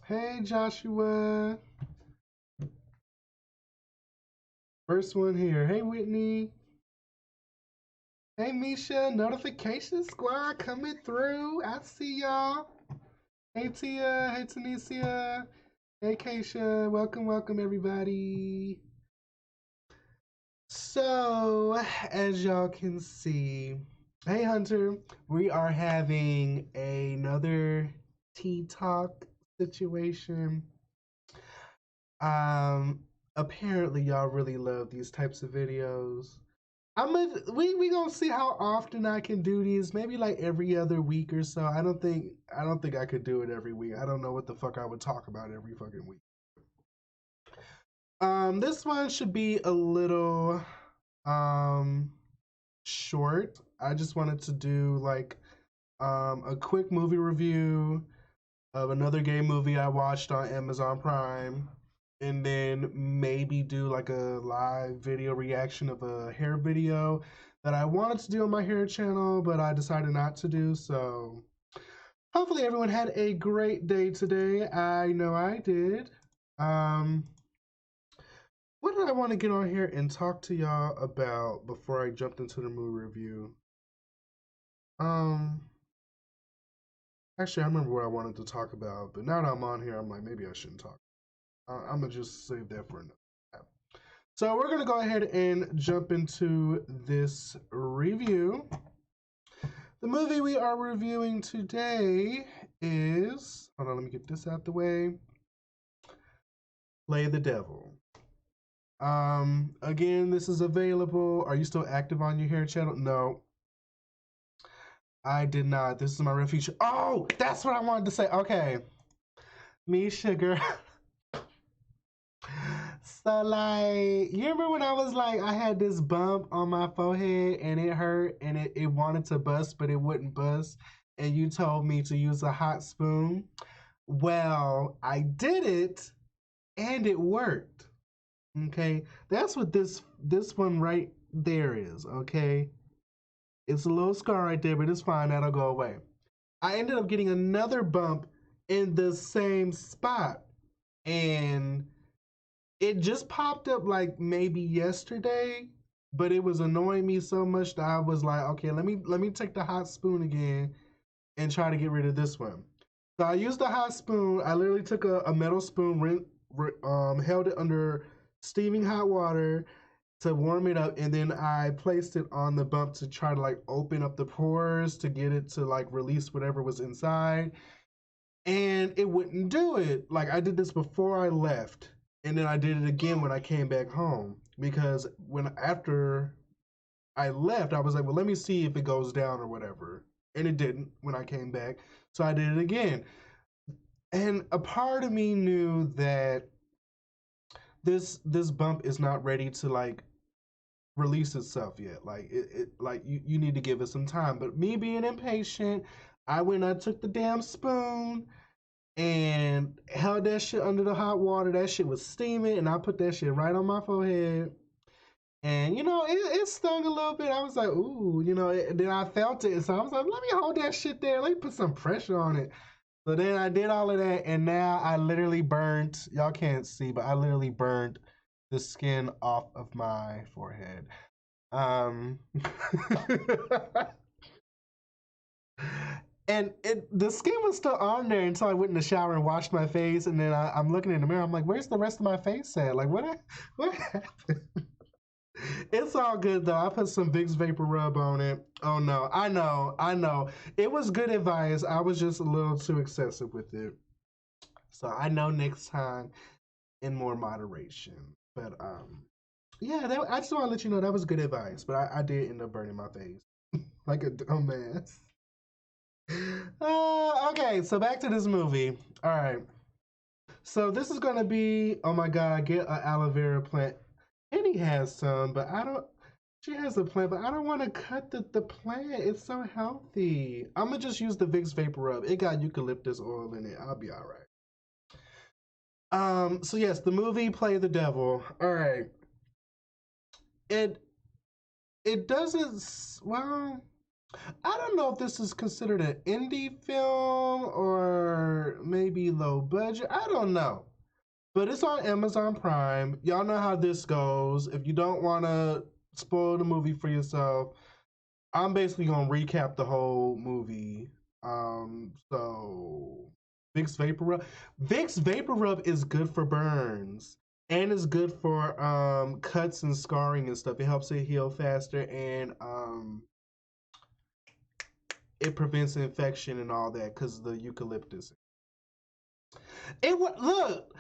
Hey, Joshua. First one here. Hey, Whitney. Hey, Misha. Notification squad coming through. I see y'all. Hey, Tia. Hey, Tanisha. Hey, Keisha. Welcome, welcome, everybody. So, as y'all can see, hey, Hunter, we are having another tea talk situation. Um, Apparently y'all really love these types of videos. We gonna see how often I can do these. Maybe like every other week or so. I don't think I could do it every week. I don't know what the fuck I would talk about every fucking week. This one should be a little um short. I just wanted to do like a quick movie review of another gay movie I watched on Amazon Prime, and then maybe do like a live video reaction of a hair video that I wanted to do on my hair channel, but I decided not to do. So hopefully everyone had a great day today. I know I did. Um, what did I want to get on here and talk to y'all about before I jumped into the movie review? Um, Actually, I remember what I wanted to talk about, but now that I'm on here, I'm like, maybe I shouldn't talk. I'm gonna just save that for another time. So we're gonna go ahead and jump into this review. The movie we are reviewing today is, hold on, let me get this out the way. Play the Devil. Again, this is available. Are you still active on your hair channel? No, I did not. This is my refuge. Oh, that's what I wanted to say. Okay, me sugar. So like, you remember when I was like, I had this bump on my forehead and it hurt and it wanted to bust, but it wouldn't bust. And you told me to use a hot spoon. Well, I did it and it worked. Okay. That's what this one right there is. Okay. It's a little scar right there, but it's fine. That'll go away. I ended up getting another bump in the same spot. And it just popped up like maybe yesterday, but it was annoying me so much that I was like, okay, let me take the hot spoon again and try to get rid of this one. So I used the hot spoon. I literally took a metal spoon, held it under steaming hot water to warm it up, and then I placed it on the bump to try to like open up the pores to get it to like release whatever was inside, and it wouldn't do it. Like I did this before I left, and then I did it again when I came back home because when after I left, I was like, well, let me see if it goes down or whatever, and it didn't when I came back. So I did it again, and a part of me knew that this bump is not ready to like release itself yet. Like it like you need to give it some time. But me being impatient, I went I took the damn spoon and held that shit under the hot water. That shit was steaming, and I put that shit right on my forehead. And it stung a little bit. I was like, ooh, then I felt it, so I was like, let me hold that shit there. Let me put some pressure on it. So then I did all of that, and now I literally burnt. Y'all can't see, but I literally burnt the skin off of my forehead. Um, and the skin was still on there until I went in the shower and washed my face, and then I'm looking in the mirror. I'm like, "Where's the rest of my face at? Like, what happened?" It's all good though. I put some Vicks Vapor Rub on it. Oh no, I know. It was good advice. I was just a little too excessive with it, so I know next time in more moderation. But yeah, I just want to let you know that was good advice. But I did end up burning my face like a dumbass. Okay, so back to this movie. All right. So this is gonna be, oh my god, get an aloe vera plant. Penny has some, but I don't. She has a plant, but I don't want to cut the plant. It's so healthy. I'm gonna just use the Vicks Vapor Rub. It got eucalyptus oil in it. I'll be all right. So yes, the movie Play the Devil. All right. It it doesn't. Well. I don't know if this is considered an indie film or maybe low budget. I don't know. But it's on Amazon Prime. Y'all know how this goes. If you don't want to spoil the movie for yourself, I'm basically going to recap the whole movie. So Vicks Vapor Rub. Vicks Vapor Rub is good for burns and it's good for cuts and scarring and stuff. It helps it heal faster and it prevents infection and all that because of the eucalyptus. It would look.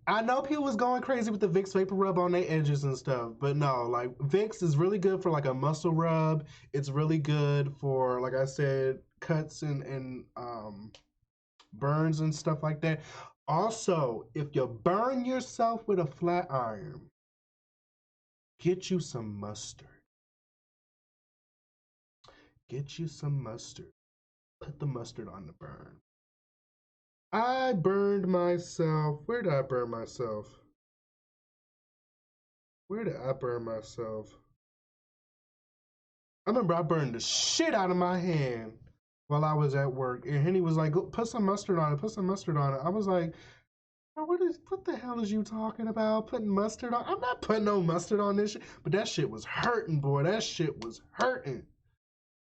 I know people was going crazy with the Vicks Vapor Rub on their edges and stuff, but no, like Vicks is really good for like a muscle rub. It's really good for, like I said, cuts and burns and stuff like that. Also, if you burn yourself with a flat iron, get you some mustard. Get you some mustard. Put the mustard on the burn. I burned myself. Where did I burn myself? Where did I burn myself? I remember I burned the shit out of my hand while I was at work. And Henny was like, "Go put some mustard on it, put some mustard on it." I was like, what the hell is you talking about? Putting mustard on? I'm not putting no mustard on this shit. But that shit was hurting, boy. That shit was hurting.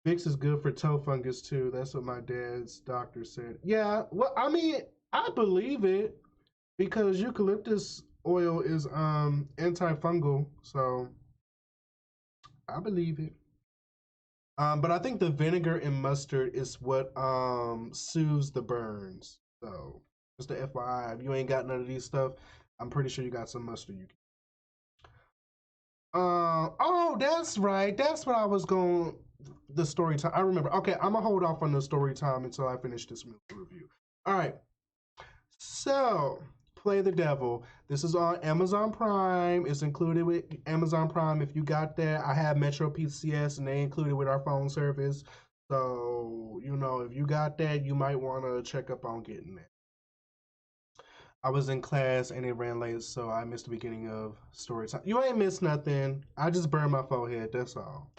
Vicks is good for toe fungus too. That's what my dad's doctor said. Yeah, well, I mean, I believe it because eucalyptus oil is antifungal, so I believe it. But I think the vinegar and mustard is what soothes the burns. So just the FYI, if you ain't got none of these stuff, I'm pretty sure you got some mustard you can. Oh, that's right. That's what I was going. The story time. I remember. Okay, I'm gonna hold off on the story time until I finish this movie review. All right. So, Play the Devil. This is on Amazon Prime. It's included with Amazon Prime. If you got that, I have Metro PCS and they included with our phone service. So, you know, if you got that, you might want to check up on getting that. I was in class and it ran late, so I missed the beginning of story time. You ain't missed nothing. I just burned my forehead. That's all.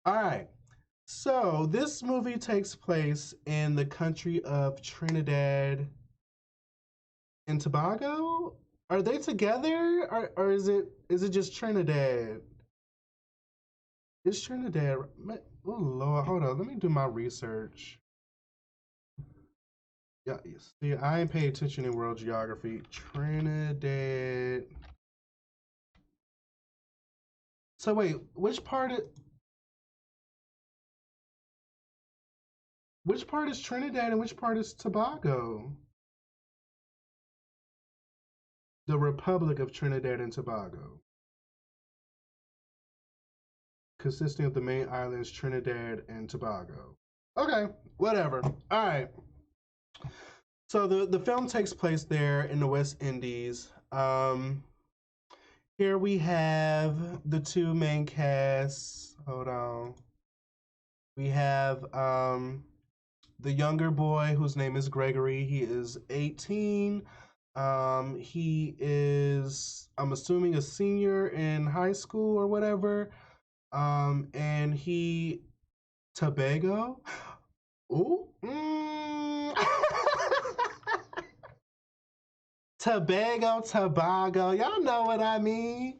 All right. So, this movie takes place in the country of Trinidad and Tobago? Are they together, or is it just Trinidad? It's Trinidad. Oh Lord, hold on. Let me do my research. Yeah, see, I ain't pay attention in world geography. Trinidad. So wait, which part is Trinidad and which part is Tobago? The Republic of Trinidad and Tobago, consisting of the main islands Trinidad and Tobago. Okay, whatever. All right. So the film takes place there in the West Indies. Here we have the two main casts. Hold on. We have the younger boy whose name is Gregory. He is 18. He is, I'm assuming, a senior in high school or whatever. And he Tobago. Ooh. Tobago. Y'all know what I mean.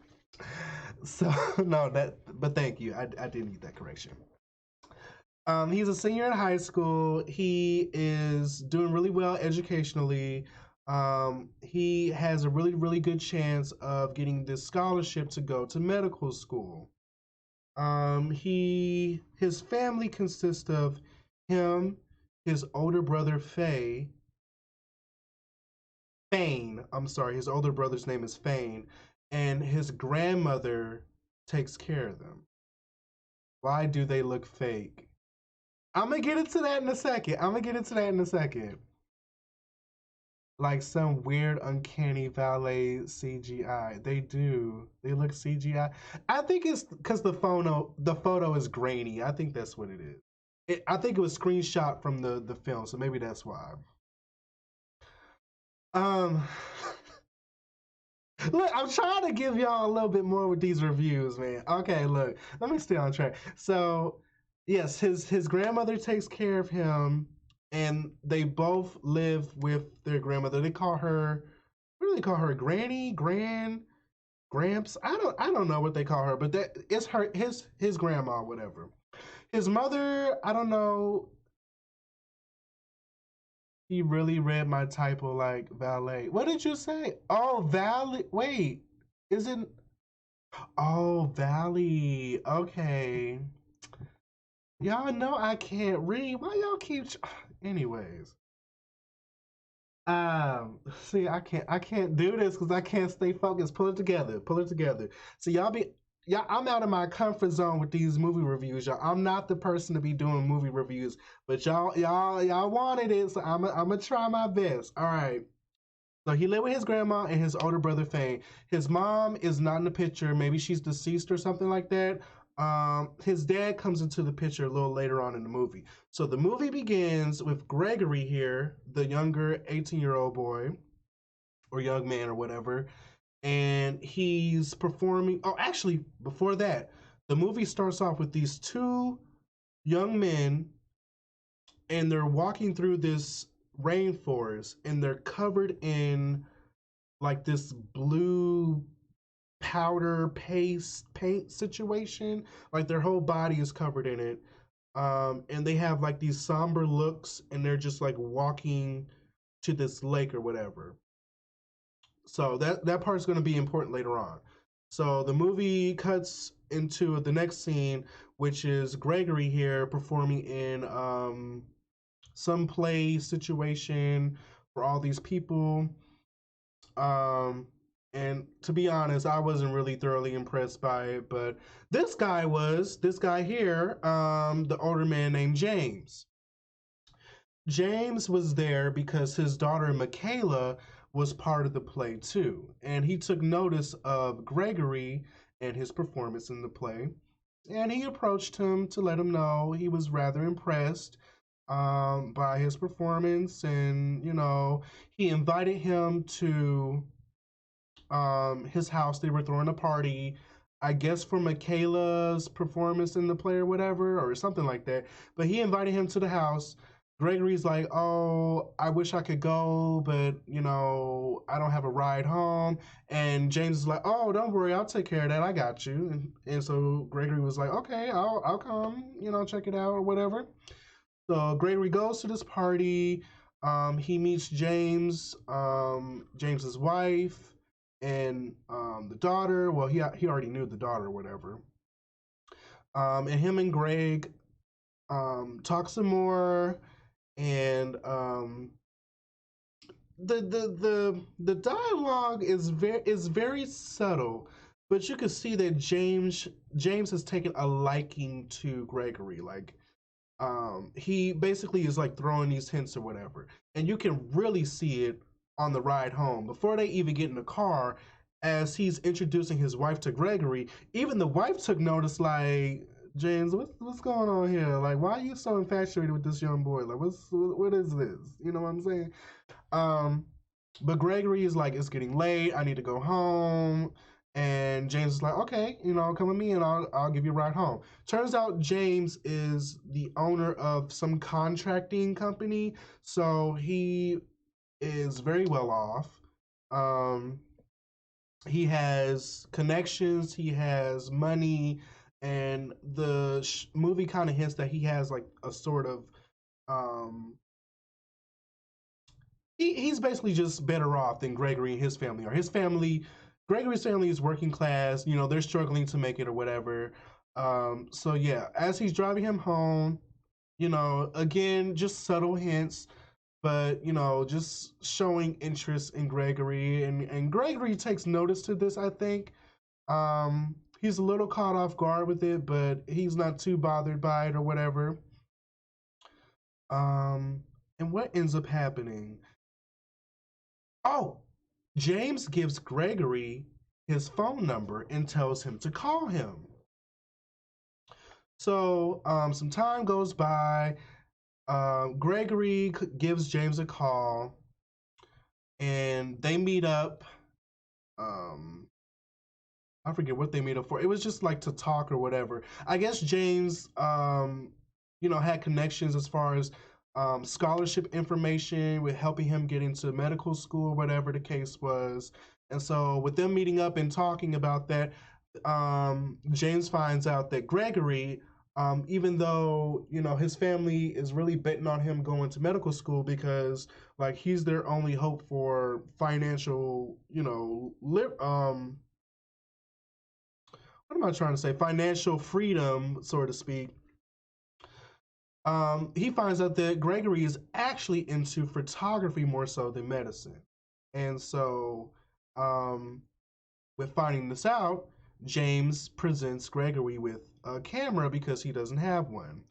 So no, but thank you. I did need that correction. He's a senior in high school. He is doing really well educationally. He has a really good chance of getting this scholarship to go to medical school. His family consists of him, his older brother Fane. I'm sorry, his older brother's name is Fane, and his grandmother takes care of them. Why do they look fake? I'm gonna get into that in a second. Like some weird, uncanny valet CGI. They do. They look CGI. I think it's because the photo is grainy. I think that's what it is. I think it was screenshot from the film, so maybe that's why. Um, look, I'm trying to give y'all a little bit more with these reviews, man. Okay, look, let me stay on track. So, yes, his grandmother takes care of him, and they both live with their grandmother. They call her, what do they call her? Granny, Gramps. I don't know what they call her, but that it's her his grandma, whatever. His mother, I don't know. He really read my typo like valet. What did you say? Oh, Valley. Wait, isn't? Oh, Valley. Okay. Y'all know I can't read. Why y'all keep? Anyways, see, I can't do this because I can't stay focused. Pull it together. Pull it together. So y'all. I'm out of my comfort zone with these movie reviews, y'all. I'm not the person to be doing movie reviews, but y'all wanted it, so I'm gonna try my best. All right. So he lived with his grandma and his older brother Fane. His mom is not in the picture. Maybe she's deceased or something like that. His dad comes into the picture a little later on in the movie. So the movie begins with Gregory here, the younger 18-year-old boy or young man or whatever, and he's performing. Oh, actually, before that, the movie starts off with these two young men, and they're walking through this rainforest, and they're covered in like this blue powder paste paint situation. Like their whole body is covered in it. And they have like these somber looks, and they're just like walking to this lake or whatever. So that part's going to be important later on. So the movie cuts into the next scene, which is Gregory here performing in some play situation for all these people. Um, and to be honest, I wasn't really thoroughly impressed by it, but this guy here, the older man named James. James was there because his daughter Michaela was part of the play too, and he took notice of Gregory and his performance in the play, and he approached him to let him know he was rather impressed by his performance, and he invited him to his house. They were throwing a party, I guess for Michaela's performance in the play or whatever, or something like that. But he invited him to the house. Gregory's like, oh, I wish I could go, but I don't have a ride home. And James is like, oh, don't worry, I'll take care of that. I got you. And so Gregory was like, okay, I'll come, check it out or whatever. So Gregory goes to this party. He meets James's wife, and the daughter. Well, he already knew the daughter or whatever. And him and Greg talk some more, and the dialogue is very subtle, but you can see that James has taken a liking to Gregory. Like he basically is like throwing these hints or whatever, and you can really see it on the ride home before they even get in the car. As he's introducing his wife to Gregory, even the wife took notice, like, James, what's going on here? Like, why are you so infatuated with this young boy? Like, what is this? You know what I'm saying? um but Gregory is like, it's getting late, I need to go home. And James is like, okay, come with me and I'll give you a ride home. Turns out James is the owner of some contracting company, so he is very well off. Um, he has connections, he has money, and the movie kind of hints that he has like a sort of um, he's basically just better off than Gregory and his family are. Gregory's family is working class. They're struggling to make it or whatever. So yeah, as he's driving him home, again, just subtle hints, but just showing interest in Gregory, and Gregory takes notice to this. I think he's a little caught off guard with it, but he's not too bothered by it or whatever. And what ends up happening? Oh, James gives Gregory his phone number and tells him to call him. So some time goes by. Gregory gives James a call, and they meet up. Um, I forget what they meet up for. It was just like to talk or whatever. I guess James had connections as far as scholarship information with helping him get into medical school, whatever the case was. And so, with them meeting up and talking about that, James finds out that Gregory, even though his family is really betting on him going to medical school because like he's their only hope for financial, what am I trying to say? Financial freedom, so to speak. He finds out that Gregory is actually into photography more so than medicine. And so, um, with finding this out, James presents Gregory with a camera because he doesn't have one.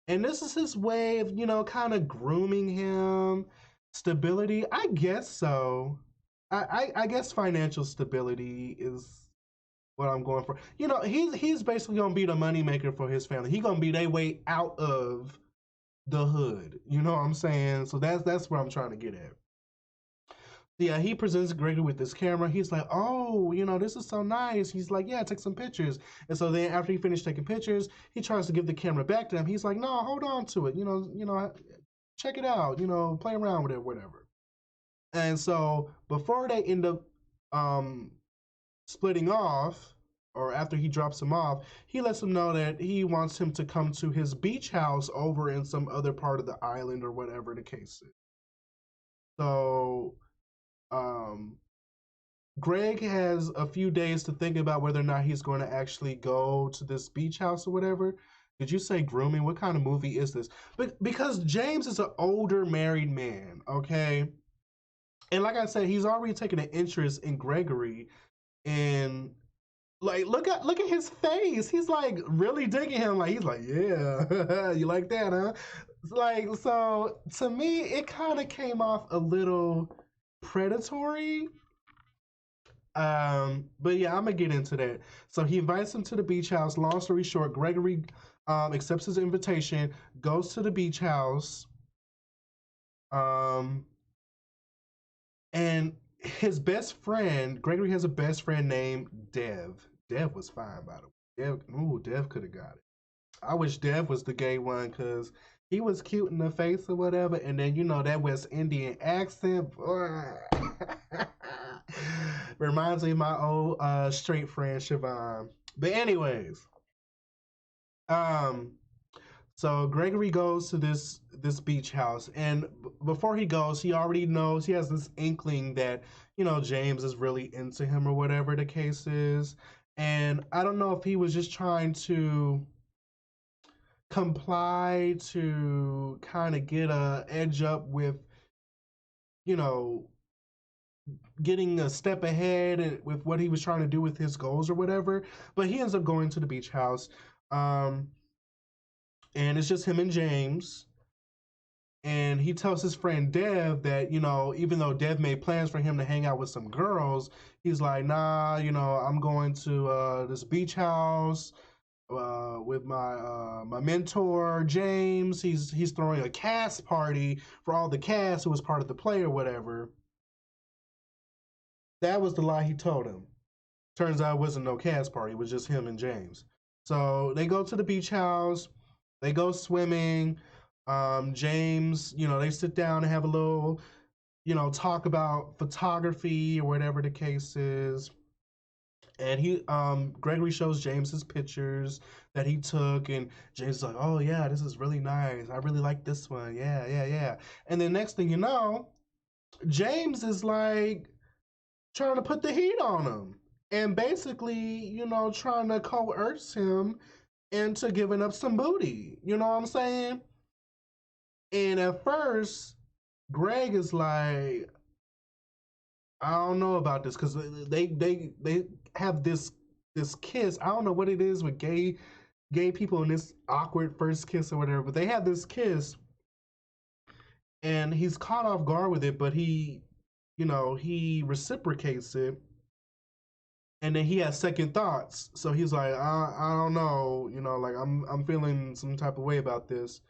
And this is his way of, kind of grooming him. Stability, I guess so. I guess financial stability is what I'm going for. He's basically gonna be the moneymaker for his family. He's gonna be their way out of the hood. You know what I'm saying? So that's where I'm trying to get at. Yeah, he presents Gregory with this camera. He's like, "Oh, this is so nice." He's like, "Yeah, take some pictures." And so then after he finished taking pictures, he tries to give the camera back to him. He's like, "No, hold on to it. Check it out. Play around with it, whatever." And so before they end up um, splitting off, or after he drops him off, he lets him know that he wants him to come to his beach house over in some other part of the island or whatever the case is. So, um, Greg has a few days to think about whether or not he's going to actually go to this beach house or whatever. Did you say grooming? What kind of movie is this? But because James is an older married man, okay? And like I said, he's already taken an interest in Gregory, and like look at his face. He's like really digging him. Like he's like, yeah, you like that, huh? Like so to me, it kind of came off a little predatory. But yeah, I'm gonna get into that. So he invites him to the beach house. Long story short, Gregory accepts his invitation, goes to the beach house, um, and his best friend, Gregory has a best friend named Dev. Dev was fine, by the way. Dev could have got it. I wish Dev was the gay one because he was cute in the face or whatever, and then that West Indian accent reminds me of my old straight friend Siobhan. But anyways, um, so Gregory goes to this beach house, and before he goes, he already knows he has this inkling that James is really into him or whatever the case is, and I don't know if he was just trying to comply to kind of get a edge up with you know getting a step ahead with what he was trying to do with his goals or whatever. But he ends up going to the beach house, um, and it's just him and James. And he tells his friend Dev that even though Dev made plans for him to hang out with some girls, he's like, nah, I'm going to this beach house with my mentor James. He's throwing a cast party for all the cast who was part of the play or whatever. That was the lie he told him. Turns out it wasn't no cast party. It was just him and James. So they go to the beach house. They go swimming. James, they sit down and have a little, talk about photography or whatever the case is. And Gregory shows James his pictures that he took, and James is like, "Oh yeah, this is really nice. I really like this one. Yeah, yeah, yeah." And then next thing you know, James is like trying to put the heat on him, and basically, trying to coerce him into giving up some booty. You know what I'm saying? And at first, Greg is like, "I don't know about this," because they have this kiss. I don't know what it is with gay people in this awkward first kiss or whatever, but they have this kiss, and he's caught off guard with it, but he reciprocates it, and then he has second thoughts. So he's like, I don't know, like I'm feeling some type of way about this.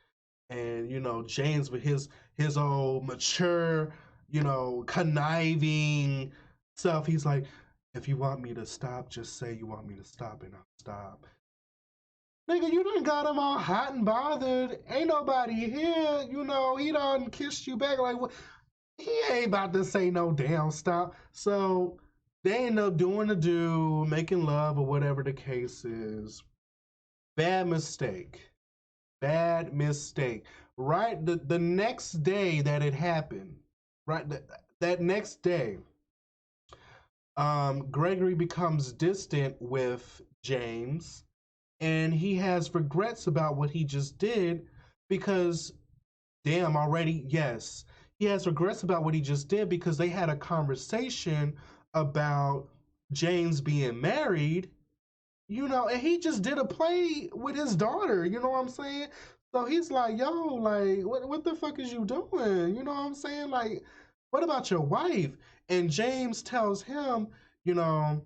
And James with his old mature, conniving stuff, he's like, if you want me to stop, just say you want me to stop and I'll stop. Nigga, you done got him all hot and bothered. Ain't nobody here. You know, he done kissed you back. Like, what? He ain't about to say no damn stop. So they end up doing the do, making love or whatever the case is. Bad mistake. Bad mistake. Right? The next day that it happened, right? That next day, Gregory becomes distant with James and he has regrets about what he just did because, damn, already, yes, he has regrets about what he just did because they had a conversation about James being married, you know, and he just did a play with his daughter, you know what I'm saying? So he's like, yo, like, what the fuck is you doing? You know what I'm saying? Like, what about your wife? And James tells him, you know,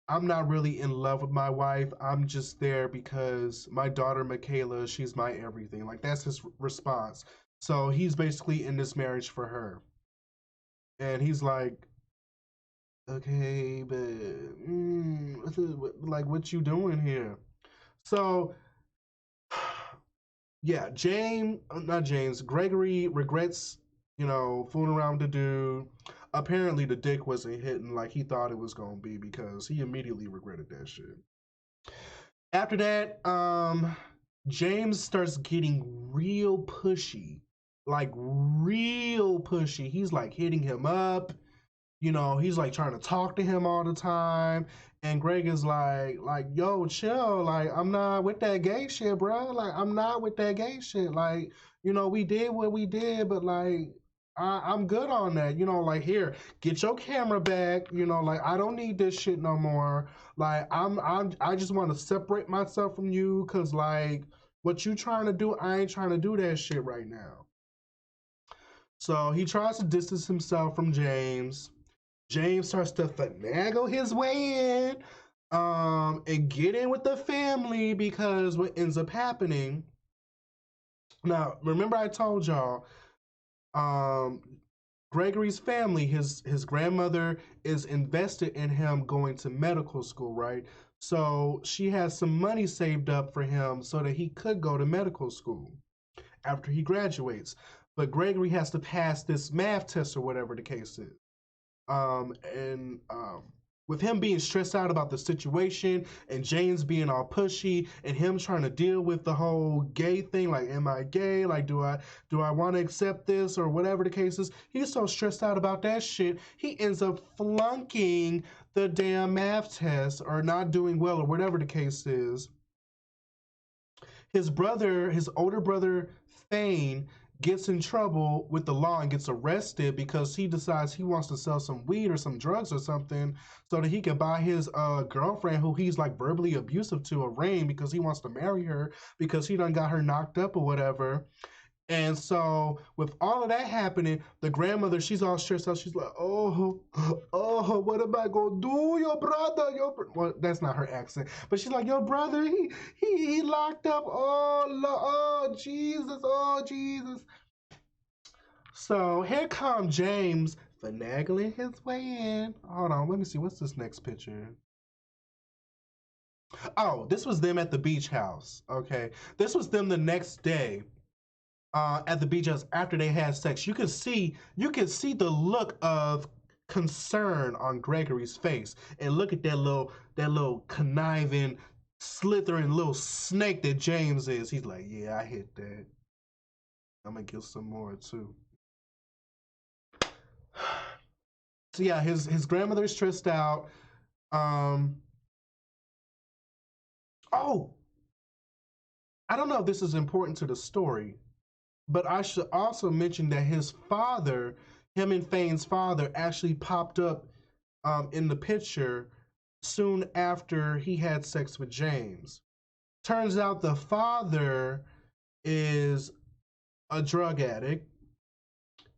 I'm not really in love with my wife. I'm just there because my daughter Michaela, she's my everything. Like that's his response. So he's basically in this marriage for her. And he's like, okay, but like what you doing here? So yeah, not James, Gregory regrets, you know, fooling around with the dude. Apparently the dick wasn't hitting like he thought it was gonna be because he immediately regretted that shit. After that, James starts getting real pushy, like real pushy. He's like hitting him up, you know, he's like trying to talk to him all the time. And Greg is like, yo, chill. Like, I'm not with that gay shit, bro. Like, I'm not with that gay shit. Like, you know, we did what we did, but like, I'm good on that. You know, like, here, get your camera back. You know, like, I don't need this shit no more. Like, I just want to separate myself from you, cause like, what you trying to do, I ain't trying to do that shit right now. So he tries to distance himself from James. James starts to finagle his way in and get in with the family because what ends up happening. Now, remember I told y'all, um, Gregory's family, his grandmother is invested in him going to medical school, right? So she has some money saved up for him so that he could go to medical school after he graduates. But Gregory has to pass this math test or whatever the case is. And with him being stressed out about the situation and James being all pushy and him trying to deal with the whole gay thing, like, am I gay? Like, do I want to accept this or whatever the case is? He's so stressed out about that shit, he ends up flunking the damn math test or not doing well or whatever the case is. His older brother, Thane, gets in trouble with the law and gets arrested because he decides he wants to sell some weed or some drugs or something so that he can buy his girlfriend, who he's like verbally abusive to, a ring because he wants to marry her because he done got her knocked up or whatever. And so, with all of that happening, the grandmother, she's all stressed out. She's like, oh, what am I gonna do? Your brother, well, that's not her accent, but she's like, your brother, he locked up. Oh, Jesus, oh, Jesus. So here comes James finagling his way in. Hold on, let me see. What's this next picture? Oh, this was them at the beach house. Okay, this was them the next day. At the beach house after they had sex. You can see the look of concern on Gregory's face, and look at that little conniving, slithering little snake that James is. He's like, yeah, I hit that. I'm gonna get some more too. So yeah, his grandmother's stressed out. Um, oh, I don't know if this is important to the story, but I should also mention that his father, him and Fane's father, actually popped up in the picture soon after he had sex with James. Turns out the father is a drug addict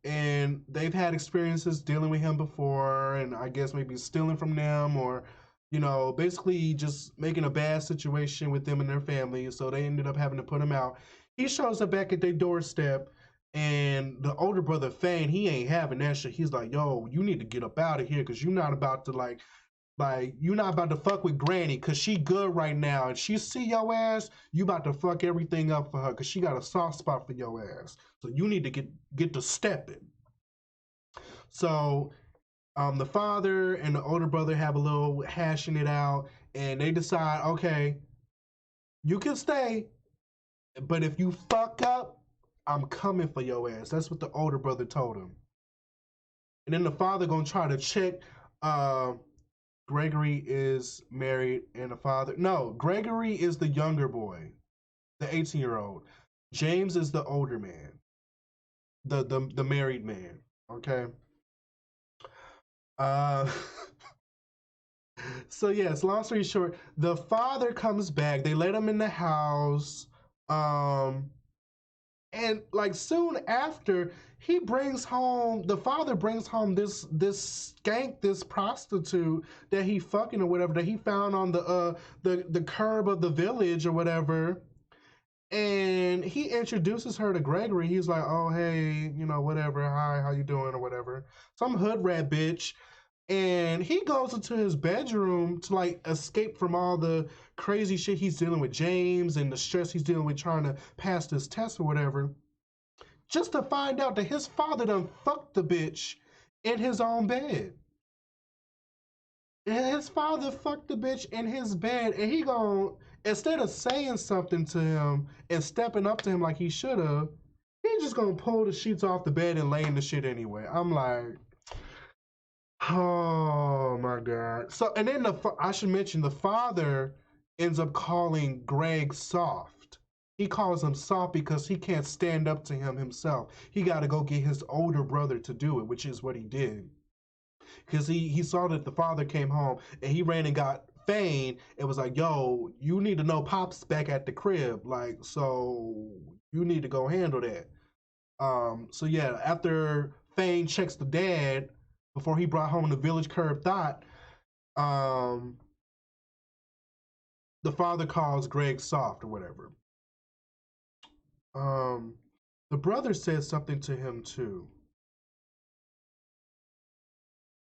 and they've had experiences dealing with him before, and I guess maybe stealing from them or, you know, basically just making a bad situation with them and their family. So they ended up having to put him out. He shows up back at their doorstep, and the older brother Fane, he ain't having that shit. He's like, yo, you need to get up out of here because you're not about to like Like, you not about to fuck with Granny because she good right now. And she see your ass, you about to fuck everything up for her because she got a soft spot for your ass. So you need to get to stepping. So the father and the older brother have a little hashing it out, and they decide, okay, you can stay, but if you fuck up, I'm coming for your ass. That's what the older brother told him. And then the father gonna try to check. Uh, Gregory is married, and the father. No, Gregory is the younger boy, the 18-year-old. James is the older man, the married man. Okay. Uh, so yes, long story short, the father comes back. They let him in the house. Um, and like soon after, he brings home the father brings home this skank, this prostitute that he fucking or whatever that he found on the curb of the village or whatever. And he introduces her to Gregory. He's like, oh hey, whatever, hi, how you doing or whatever. Some hood rat bitch. And he goes into his bedroom to like escape from all the crazy shit he's dealing with James and the stress he's dealing with trying to pass this test or whatever, just to find out that his father done fucked the bitch in his own bed. And his father fucked the bitch in his bed, and he gon' instead of saying something to him and stepping up to him like he should have, he just gonna pull the sheets off the bed and lay in the shit anyway. I'm like, oh my god. So, and then I should mention the father ends up calling Greg soft. He calls him soft because he can't stand up to him himself. He got to go get his older brother to do it, which is what he did. Because he saw that the father came home and he ran and got Fane and was like, yo, you need to know Pop's back at the crib. Like, so you need to go handle that. So yeah, after Fane checks the dad before he brought home the village curb thought, um, the father calls Greg soft or whatever. Um, the brother said something to him too.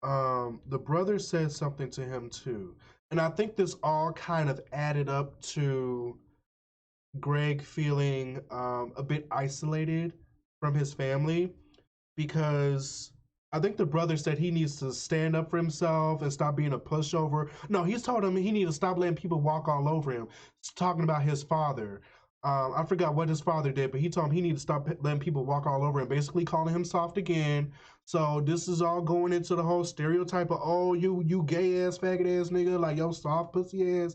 The brother said something to him too. And I think this all kind of added up to Greg feeling a bit isolated from his family because I think the brother said he needs to stand up for himself and stop being a pushover. No, he's told him he needs to stop letting people walk all over him. He's talking about his father. I forgot what his father did, but he told him he needs to stop letting people walk all over him, basically calling him soft again. So this is all going into the whole stereotype of, oh, you gay ass faggot ass nigga, like yo soft pussy ass.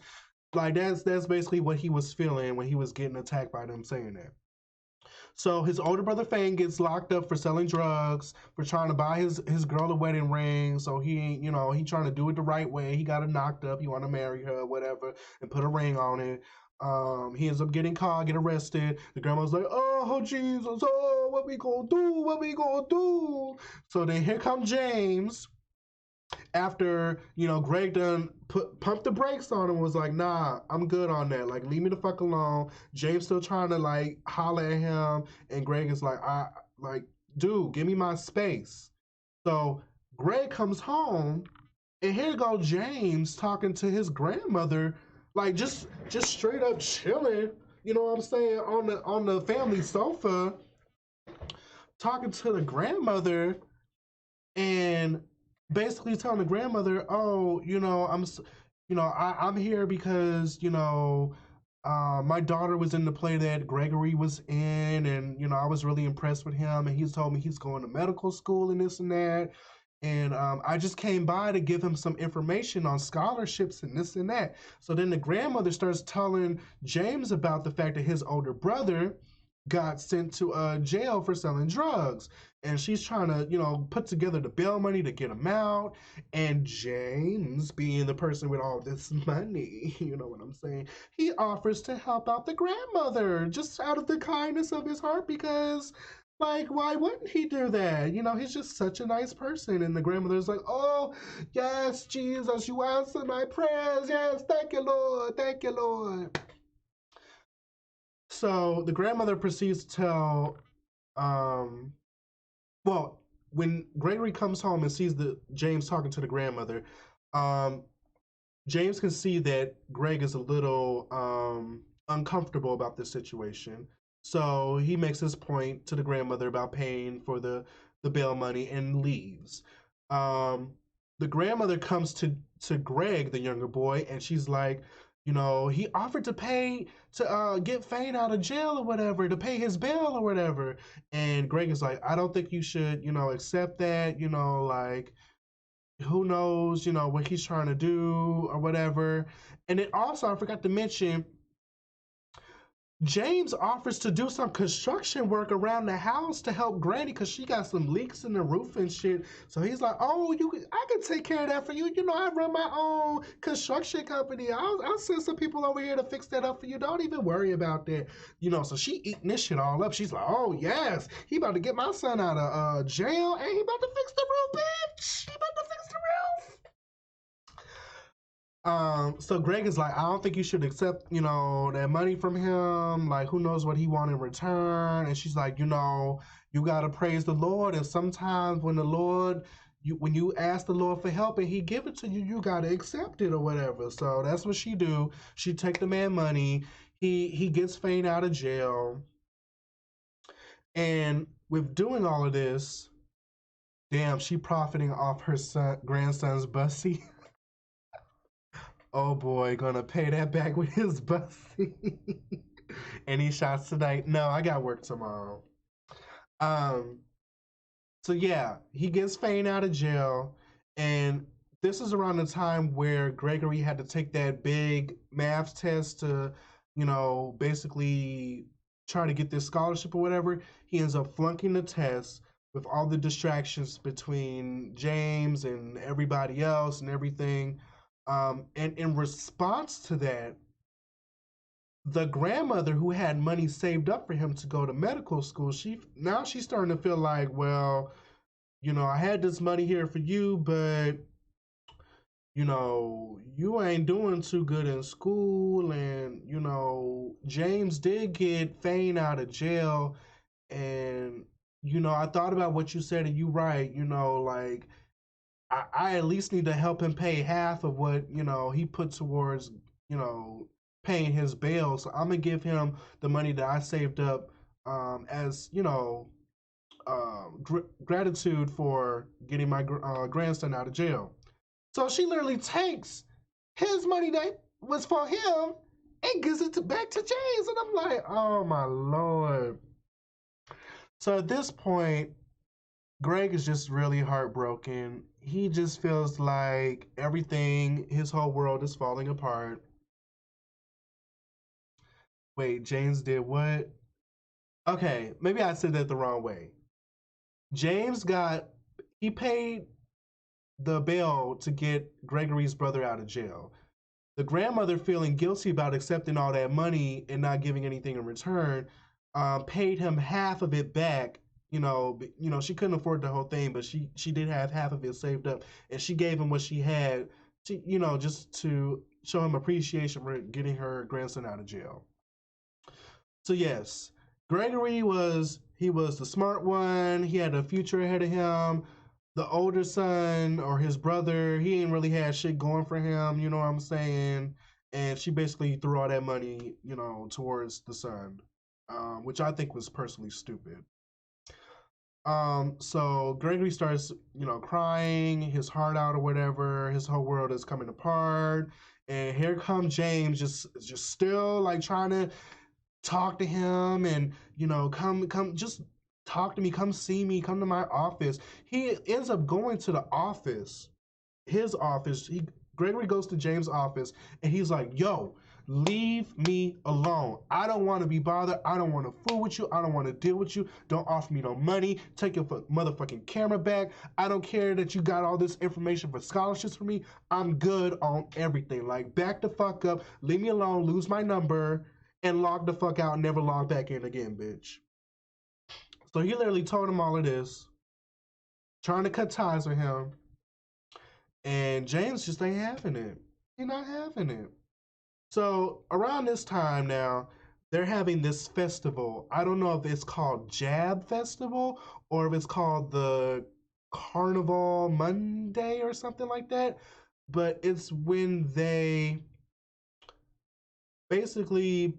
Like that's basically what he was feeling when he was getting attacked by them saying that. So his older brother Fane gets locked up for selling drugs, for trying to buy his girl a wedding ring. So he trying to do it the right way. He got her knocked up. He want to marry her, whatever, and put a ring on it. He ends up getting caught, get arrested. The grandma's like, oh Jesus, oh what we gonna do? What we gonna do? So then here comes James. After Greg done pumped the brakes on him, was like, nah, I'm good on that. Like, leave me the fuck alone. James still trying to like holler at him, and Greg is like, dude, give me my space. So Greg comes home, and here go James talking to his grandmother, like just straight up chilling. You know what I'm saying, on the family sofa, talking to the grandmother, and basically telling the grandmother, "Oh, I'm here because my daughter was in the play that Gregory was in, and I was really impressed with him, and he's told me he's going to medical school and this and that, and I just came by to give him some information on scholarships and this and that." So then the grandmother starts telling James about the fact that his older brother got sent to jail for selling drugs, and she's trying to put together the bail money to get him out. And James, being the person with all this money, you know what I'm saying, he offers to help out the grandmother just out of the kindness of his heart, because like, why wouldn't he do that? He's just such a nice person. And the grandmother's like, oh yes, Jesus, you answer my prayers. Yes, thank you, Lord, thank you, Lord. So the grandmother proceeds to tell, well, when Gregory comes home and sees the James talking to the grandmother, um, James can see that Greg is a little uncomfortable about this situation. So he makes his point to the grandmother about paying for the bail money and leaves. Um, the grandmother comes to Greg, the younger boy, and she's like, he offered to pay to get Fane out of jail or whatever, to pay his bail or whatever. And Greg is like, I don't think you should, accept that, like who knows, what he's trying to do or whatever. And then also, I forgot to mention, James offers to do some construction work around the house to help Granny because she got some leaks in the roof and shit. So he's like, "Oh, I can take care of that for you. I run my own construction company. I'll send some people over here to fix that up for you. Don't even worry about that." So she eating this shit all up. She's like, "Oh yes, he about to get my son out of jail, and he about to fix the roof, bitch. He about to fix the roof." So Greg is like, I don't think you should accept, that money from him. Like, who knows what he want in return? And she's like, you gotta praise the Lord. And sometimes when the Lord, when you ask the Lord for help and He give it to you, you gotta accept it or whatever. So that's what she do. She take the man money. He gets Fane out of jail. And with doing all of this, damn, she profiting off her grandson's bussy. Oh boy, gonna pay that back with his bussy. Any shots tonight? No, I got work tomorrow. Um, so yeah, he gets Fane out of jail, and this is around the time where Gregory had to take that big math test to, basically try to get this scholarship or whatever. He ends up flunking the test with all the distractions between James and everybody else and everything. And in response to that, the grandmother who had money saved up for him to go to medical school, she's starting to feel like, well, I had this money here for you, but you ain't doing too good in school, and James did get Fane out of jail, and I thought about what you said, and you right, like I at least need to help him pay half of what he put towards paying his bail. So I'm gonna give him the money that I saved up as gratitude for getting my grandson out of jail. So she literally takes his money that was for him and gives it back to James, and I'm like, oh my lord. So at this point, Greg is just really heartbroken. He just feels like everything, his whole world is falling apart. Wait, James did what? Okay, maybe I said that the wrong way. James he paid the bail to get Gregory's brother out of jail. The grandmother, feeling guilty about accepting all that money and not giving anything in return, paid him half of it back. She couldn't afford the whole thing, but she did have half of it saved up, and she gave him what she had to, just to show him appreciation for getting her grandson out of jail. So yes, Gregory was the smart one. He had a future ahead of him. The older son or his brother, he ain't really had shit going for him. You know what I'm saying? And she basically threw all that money, towards the son, which I think was personally stupid. So Gregory starts, crying his heart out or whatever. His whole world is coming apart, and here comes James, just still like trying to talk to him, and come just talk to me, come see me, come to my office. He ends up going to the office, his office. Gregory goes to James' office, and he's like, yo, leave me alone. I don't want to be bothered. I don't want to fool with you. I don't want to deal with you. Don't offer me no money. Take your motherfucking camera back. I don't care that you got all this information for scholarships for me. I'm good on everything. Like, back the fuck up. Leave me alone. Lose my number and log the fuck out and never log back in again, bitch. So he literally told him all of this, trying to cut ties with him. And James just ain't having it. He's not having it. So around this time now, they're having this festival. I don't know if it's called Jab Festival or if it's called the Carnival Monday or something like that. but it's when they basically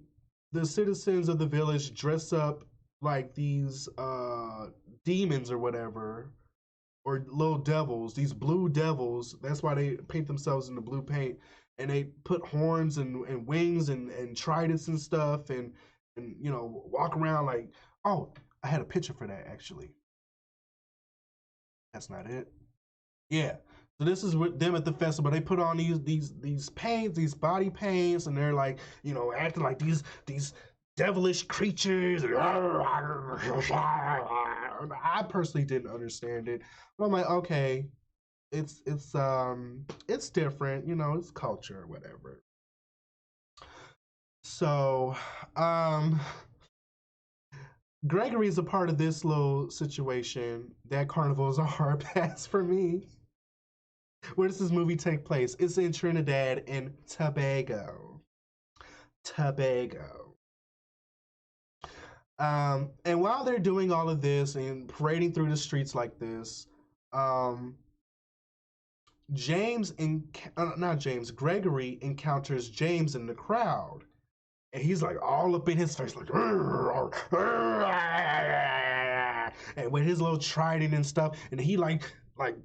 the citizens of the village dress up like these demons or whatever, or little devils, these blue devils. That's why they paint themselves in the blue paint, and they put horns and wings and tridents and stuff, and you know, walk around like, oh, I had a picture for that actually. That's not it. Yeah. So this is with them at the festival. They put on these paints, these body paints, and they're like, you know, acting like these devilish creatures. I personally didn't understand it, but I'm like, okay, it's different, you know, it's culture or whatever. So um Gregory's a part of this little situation. That carnival is a hard pass for me. Where does this movie take place? It's in Trinidad and Tobago. Tobago. And while they're doing all of this and parading through the streets like this, um, not James, Gregory encounters James in the crowd. And he's like all up in his face, like, and with his little trident and stuff, and he like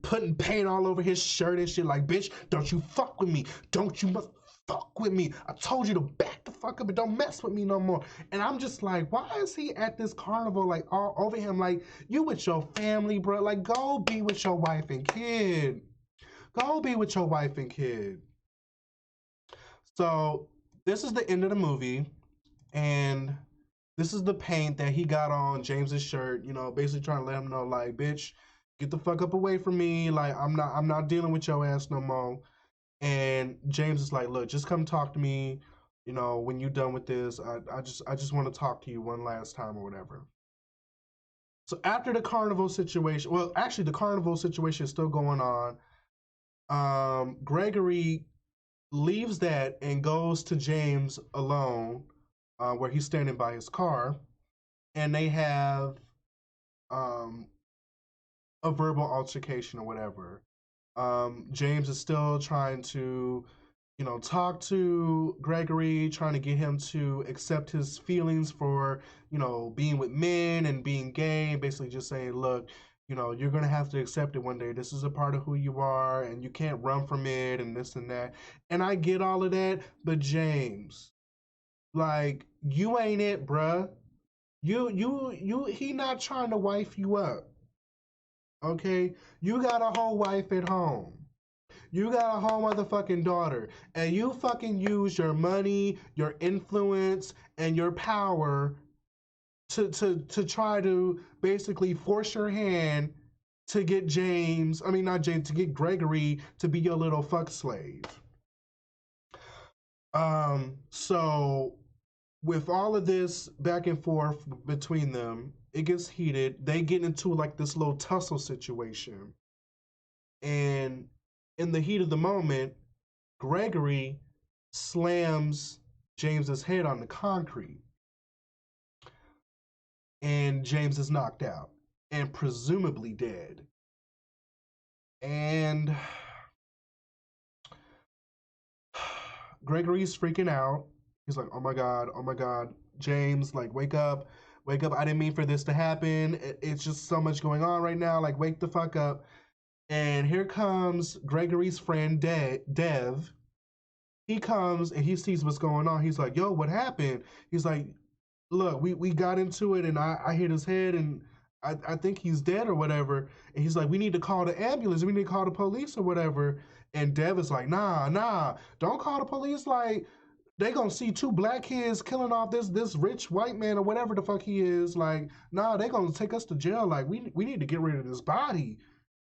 putting paint all over his shirt and shit, like, bitch, don't you fuck with me. Don't you must fuck with me. I told you to back the fuck up and don't mess with me no more. And I'm just like, why is he at this carnival, like, all over him? Like, you with your family, bro. Like, go be with your wife and kid. Go be with your wife and kid. So this is the end of the movie, and this is the paint that he got on James's shirt. You know, basically trying to let him know, like, bitch, get the fuck up away from me. Like, I'm not dealing with your ass no more. And James is like, look, just come talk to me. You know, when you're done with this, I just want to talk to you one last time or whatever. So after the carnival situation, well, actually the carnival situation is still going on. Gregory leaves that and goes to James alone, where he's standing by his car, and they have um, a verbal altercation or whatever. James is still trying to, you know, talk to Gregory, trying to get him to accept his feelings for, you know, being with men and being gay, and basically just saying, look, you know, you're gonna have to accept it one day. This is a part of who you are, and you can't run from it, and this and that. And I get all of that, but James, like, you ain't it, bruh. He not trying to wife you up. Okay? You got a whole wife at home. You got a whole motherfucking daughter. And you fucking use your money, your influence, and your power to try to basically force your hand to get not James, to get Gregory to be your little fuck slave. So with all of this back and forth between them, it gets heated. They get into like this little tussle situation. And in the heat of the moment, Gregory slams James's head on the concrete. And James is knocked out and presumably dead. And Gregory's freaking out. He's like, oh my God, James, like, wake up. I didn't mean for this to happen. It's just so much going on right now. Like, wake the fuck up. And here comes Gregory's friend, Dev. He comes and he sees what's going on. He's like, yo, what happened? He's like, look, we got into it and I hit his head and I think he's dead or whatever. And he's like, we need to call the ambulance. We need to call the police or whatever. And Dev is like, nah, don't call the police. Like, they gonna see two black kids killing off this rich white man or whatever the fuck he is. Like, nah, they gonna take us to jail. Like, we need to get rid of this body.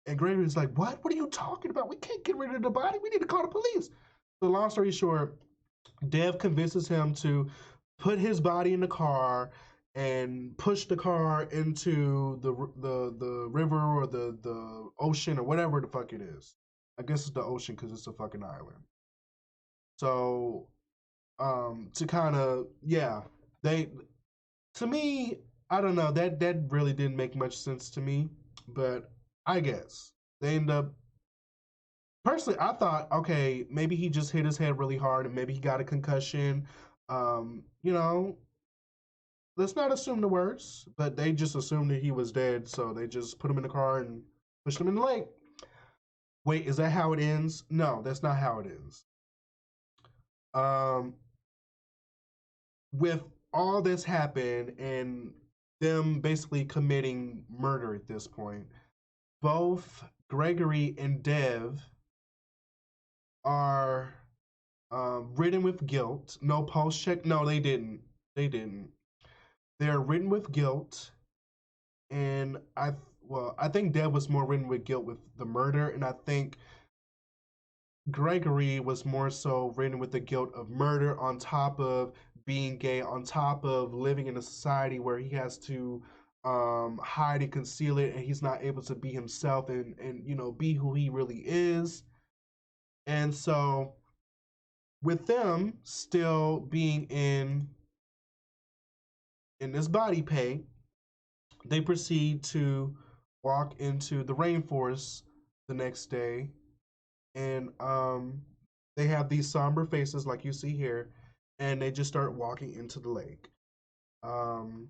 And Gregory's like, what? What are you talking about? We can't get rid of the body. We need to call the police. So long story short, Dev convinces him to put his body in the car and push the car into the river or the ocean or whatever the fuck it is. I guess it's the ocean because it's a fucking island. So to kind of, yeah, they, to me, I don't know, that really didn't make much sense to me, but I guess they end up personally, I thought, okay, maybe he just hit his head really hard and maybe he got a concussion. You know, let's not assume the worst, but they just assumed that he was dead, so they just put him in the car and pushed him in the lake. Wait, is that how it ends? No, that's not how it ends. Um, with all this happened and them basically committing murder at this point, both Gregory and Dev are ridden with guilt. No post check. No, they didn't. They didn't. They're ridden with guilt, and I think Dev was more ridden with guilt with the murder, and I think Gregory was more so ridden with the guilt of murder on top of being gay, on top of living in a society where he has to hide and conceal it, and he's not able to be himself and be who he really is. And so, with them still being in this body paint, they proceed to walk into the rainforest the next day, and they have these somber faces like you see here, and they just start walking into the lake. Um,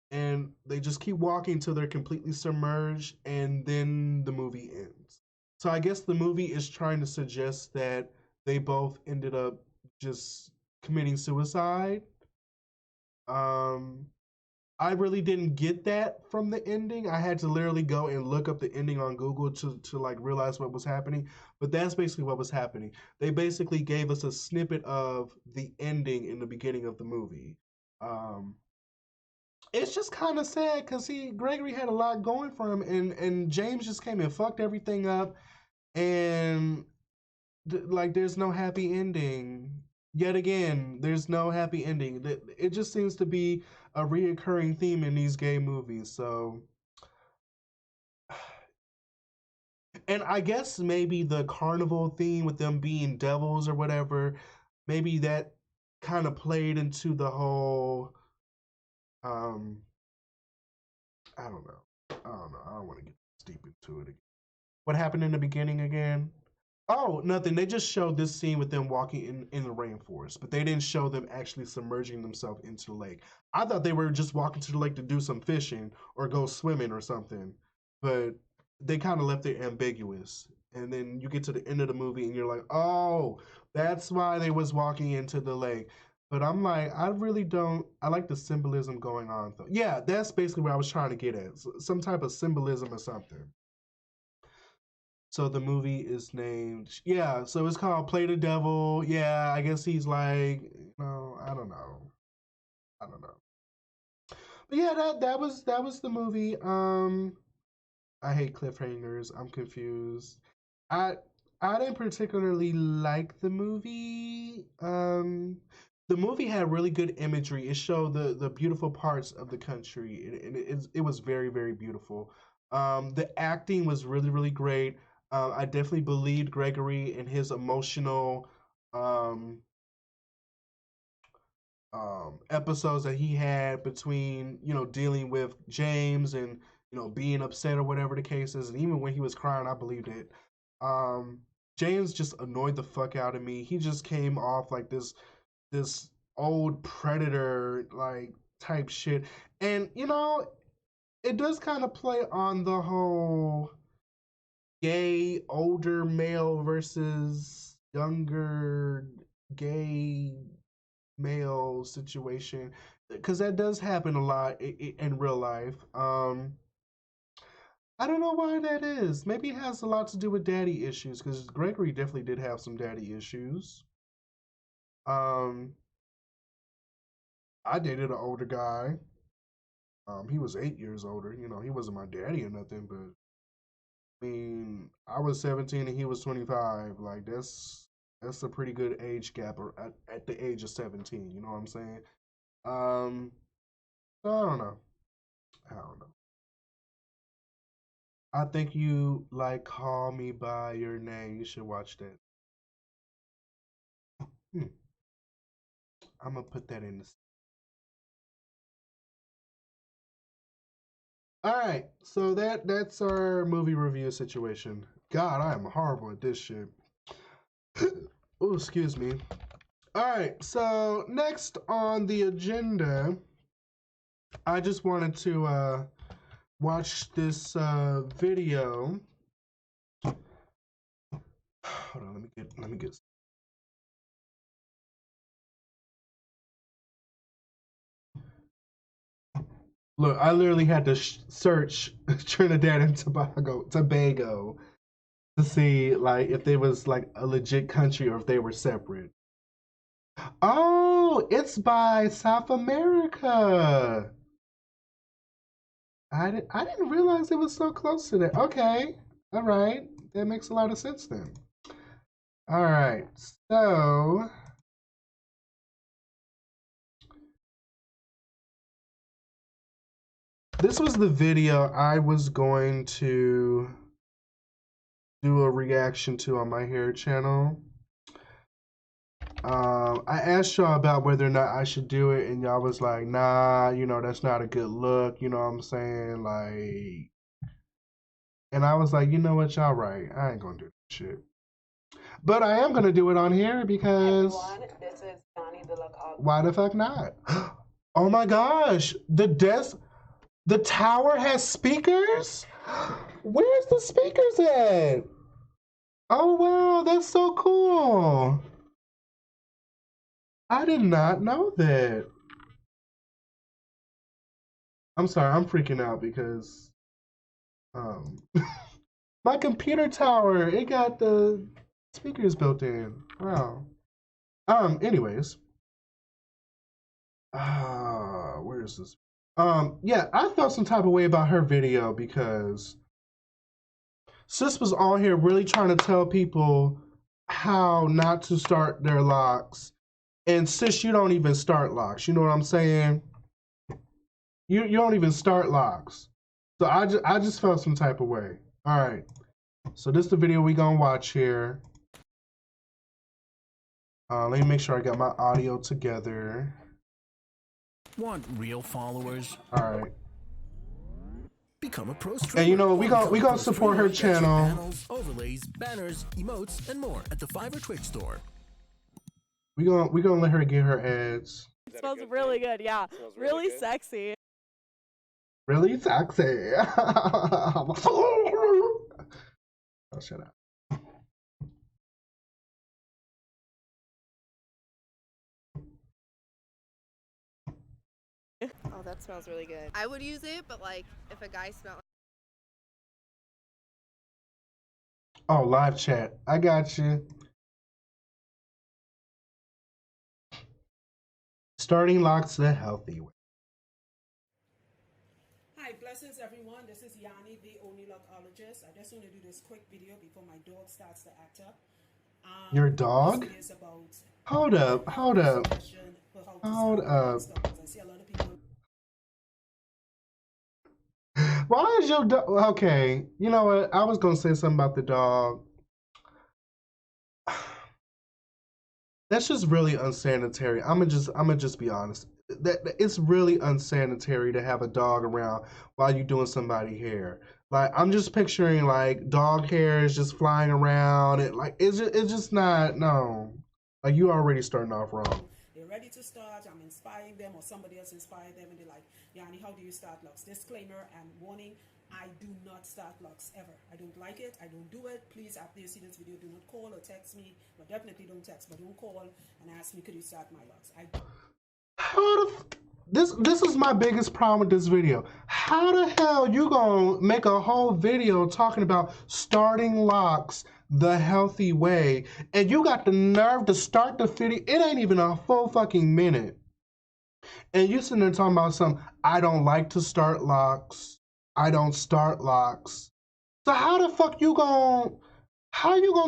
and they just keep walking till they're completely submerged, and then the movie ends. So I guess the movie is trying to suggest that they both ended up just committing suicide. Um, I really didn't get that from the ending. I had to literally go and look up the ending on Google to like realize what was happening. But that's basically what was happening. They basically gave us a snippet of the ending in the beginning of the movie. Um, it's just kind of sad because Gregory had a lot going for him, and James just came and fucked everything up, and like there's no happy ending. Yet again, there's no happy ending. It just seems to be a reoccurring theme in these gay movies. So, and I guess maybe the carnival theme with them being devils or whatever, maybe that kind of played into the whole. Um, I don't know. I don't know. I don't want to get deep into it again. What happened in the beginning again? Oh, nothing. They just showed this scene with them walking in the rainforest, but they didn't show them actually submerging themselves into the lake. I thought they were just walking to the lake to do some fishing or go swimming or something, but they kind of left it ambiguous. And then you get to the end of the movie and you're like, oh, that's why they was walking into the lake. But I'm like, I really don't. I like the symbolism going on though. Yeah, that's basically what I was trying to get at. Some type of symbolism or something. So the movie is named, yeah, so it's called Play the Devil. Yeah, I guess he's like, I don't know. I don't know. But yeah, that was the movie. I hate cliffhangers. I'm confused. I I didn't particularly like the movie. The movie had really good imagery. It showed the beautiful parts of the country, and it was very very beautiful. The acting was really really great. I definitely believed Gregory and his emotional um, episodes that he had between dealing with James and being upset or whatever the case is, and even when he was crying, I believed it. Um, James just annoyed the fuck out of me. He just came off like this old predator like type shit, and it does kind of play on the whole gay older male versus younger gay male situation because that does happen a lot in real life. I don't know why that is. Maybe it has a lot to do with daddy issues because Gregory definitely did have some daddy issues. Um, I dated an older guy. He was 8 years older. He wasn't my daddy or nothing, but I mean, I was 17 and he was 25. Like that's a pretty good age gap or at the age of 17. You know what I'm saying? Um, I don't know. I don't know. I think you like Call Me by Your Name. You should watch that. Hmm. I'm gonna put that in the. All right, so that's our movie review situation. God, I am horrible at this shit. Oh, excuse me. All right, so next on the agenda, I just wanted to watch this video. Hold on, let me get. Look, I literally had to search Trinidad and Tobago to see like if they was like a legit country or if they were separate. Oh, it's by South America. I didn't realize it was so close to that. Okay, all right, that makes a lot of sense then. All right, so this was the video I was going to do a reaction to on my hair channel. I asked y'all about whether or not I should do it, and y'all was like, nah, you know, that's not a good look, you know what I'm saying? Like, and I was like, you know what, y'all right. I ain't gonna do that shit. But I am gonna do it on here because this is Johnny the Look Out. Why the fuck not? Oh my gosh, the tower has speakers? Where's the speakers at? Oh wow, that's so cool. I did not know that. I'm sorry, I'm freaking out because my computer tower, it got the speakers built in. Wow. Anyways. Where is this? Yeah, I felt some type of way about her video because sis was on here really trying to tell people how not to start their locks. And sis, you don't even start locks. You know what I'm saying? You don't even start locks. So I just felt some type of way. All right. So this is the video we gonna watch here. Let me make sure I got my audio together. Want real followers? All right. Become a pro streamer. And you know, we gonna support her channel. Panels, overlays, banners, emotes, and more at the Fiverr Twitch store. We gonna let her get her ads. It smells really good, yeah. Really sexy. Really sexy. Oh, shut up. Oh, that smells really good. I would use it, but like if a guy smelled like... Oh, live chat. I got you. Starting locks the healthy way. Hi, blessings everyone. This is Yanni, the only lockologist. I just want to do this quick video before my dog starts to act up. Your dog? Is about hold up. Hold up. Hold up. I see a lot of people. Why is your dog? Okay, you know what? I was gonna say something about the dog. That's just really unsanitary. I'm gonna just be honest. That it's really unsanitary to have a dog around while you're doing somebody's hair. Like I'm just picturing like dog hairs just flying around. It's just not no. Like you already starting off wrong. They're ready to start. I'm inspiring them, or somebody else inspired them, and they're like, Yanni, how do you start locks? Disclaimer and warning: I do not start locks ever. I don't like it. I don't do it. Please, after you see this video, do not call or text me. But definitely don't text, but don't call and ask me, could you start my locks? This is my biggest problem with this video. How the hell you gonna make a whole video talking about starting locks the healthy way, and you got the nerve to start the video? It ain't even a full fucking minute, and you sitting there talking about something. I don't like to start locks. I don't start locks. So how the fuck you gonna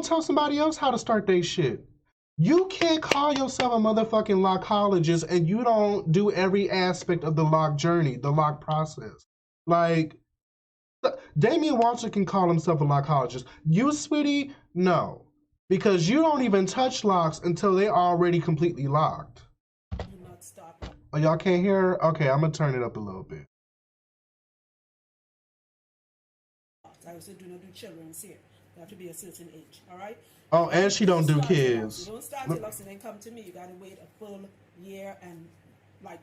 tell somebody else how to start their shit? You can't call yourself a motherfucking lockologist and you don't do every aspect of the lock journey, the lock process. Like, Damien Walter can call himself a lockologist. You, sweetie, no. Because you don't even touch locks until they're already completely locked. Oh, y'all can't hear? Okay, I'm gonna turn it up a little bit. I also do not do children's hair. You have to be a certain age, all right? Oh, When and you she do don't do start your locks, you kids. don't start your locks and then come to me. You gotta wait a full year and like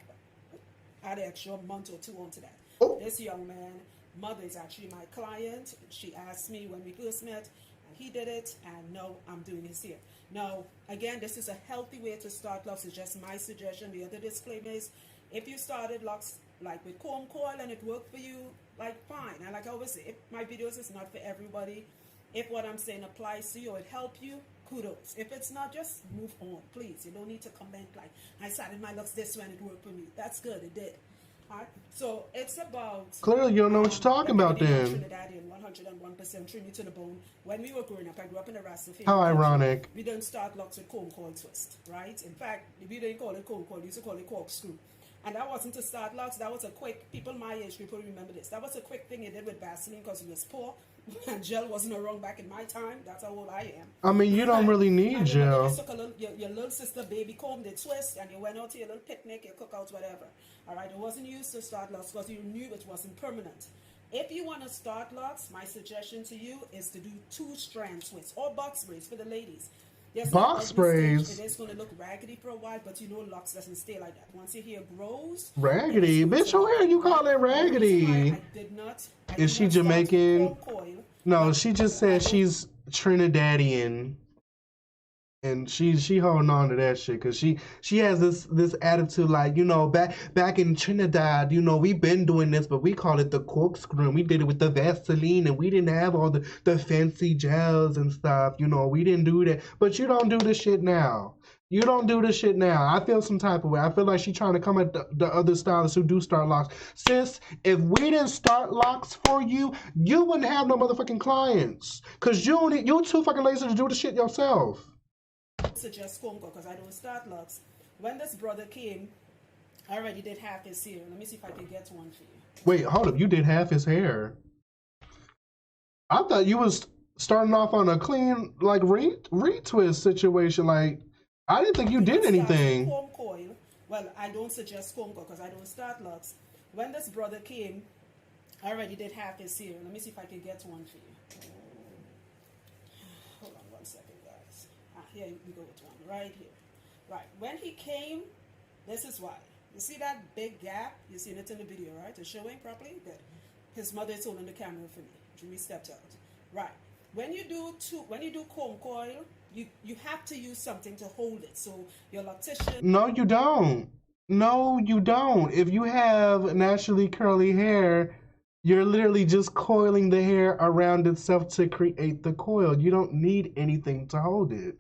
add an extra month or two onto that. Oh. This young man, mother is actually my client. She asked me when we first met, and he did it, and now I'm doing his hair. Now, again, this is a healthy way to start locks. It's just my suggestion. The other disclaimer is, if you started locks like with comb coil and it worked for you, like fine. And like I always say, if my videos is not for everybody, if what I'm saying applies to you or it helped you, kudos. If it's not, just move on, please. You don't need to comment like, I started my locks this way and it worked for me. That's good, it did. All right? So it's about... Clearly, you don't know what you're talking about then. Trinidadian, 101% Trini to the bone. When we were growing up, I grew up in a Rasta family. How ironic. We don't start locks with comb coil twist, right? In fact, we didn't call it comb coil, we used to call it corkscrew. And that wasn't to start locks, that was a quick, people my age, people remember this. That was a quick thing you did with Vaseline because we was poor. And gel wasn't around back in my time. That's how old I am. I mean, you don't really need gel. You took a little, your little sister baby comb, they twist, and you went out to your little picnic, your cookouts, whatever. All right, it wasn't used to start locks because you knew it wasn't permanent. If you want to start locks, my suggestion to you is to do 2-strand twists or box braids for the ladies. Box braids? It is going to look raggedy for a while, but you know locks doesn't stay like that. Once your hair grows... Raggedy? Bitch, who hair you call it raggedy? I did not... Is she Jamaican? No, she just said she's Trinidadian. And she holding on to that shit because she has this attitude like, you know, back in Trinidad, you know, we've been doing this, but we call it the corkscrew. We did it with the Vaseline and we didn't have all the fancy gels and stuff. You know, we didn't do that. But you don't do this shit now. You don't do this shit now. I feel some type of way. I feel like she's trying to come at the other stylists who do start locks. Sis, if we didn't start locks for you, you wouldn't have no motherfucking clients. Because you too fucking lazy to do the shit yourself. Suggest comb because I don't start locks. When this brother came, I already did half his hair. Let me see if I can get one for you. Wait, hold up. You did half his hair. I thought you was starting off on a clean, like, retwist situation. Like, I didn't think you did anything. Comb coil. Well, I don't suggest comb coil because I don't start locks. When this brother came, I already did half his hair. Let me see if I can get one for you. Hold on one second, guys. Here we go with one, right here. Right, when he came, this is why. You see that big gap? You seen it in the video, right? It's showing properly? Good. His mother is holding the camera for me. Jimmy stepped out. Right. When you do comb coil, you have to use something to hold it. So your loctician... No, you don't. No, you don't. If you have naturally curly hair, you're literally just coiling the hair around itself to create the coil. You don't need anything to hold it.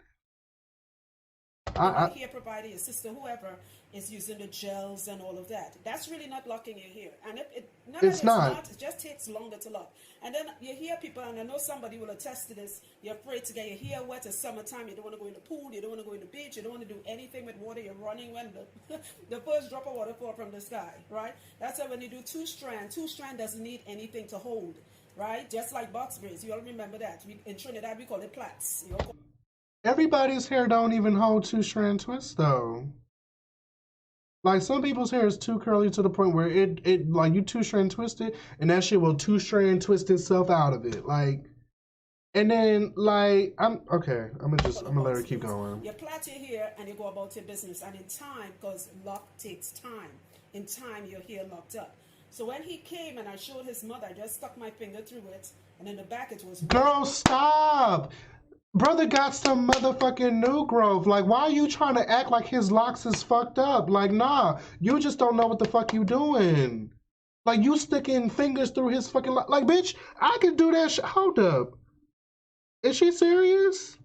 Your hair provider, your sister, whoever is using the gels and all of that. That's really not locking your hair. And it's not. It just takes longer to lock. And then you hear people, and I know somebody will attest to this, you're afraid to get your hair wet. It's summertime. You don't want to go in the pool. You don't want to go in the beach. You don't want to do anything with water. You're running when the first drop of water falls from the sky, right? That's why when you do 2-strand doesn't need anything to hold, right? Just like box braids. You all remember that. In Trinidad, we call it plaits. Everybody's hair don't even hold 2-strand twists though. Like some people's hair is too curly to the point where it like you 2-strand twist it and that shit will 2-strand twist itself out of it. Like, and then like I'm gonna let her keep going. You plait your hair and you go about your business, and in time, because lock takes time, in time your hair locked up. So when he came and I showed his mother, I just stuck my finger through it, and in the back it was... Girl, stop! Brother got some motherfucking new growth. Like, why are you trying to act like his locks is fucked up? Like, nah, you just don't know what the fuck you doing. Like, you sticking fingers through his fucking like, bitch, I can do that shit. Hold up. Is she serious?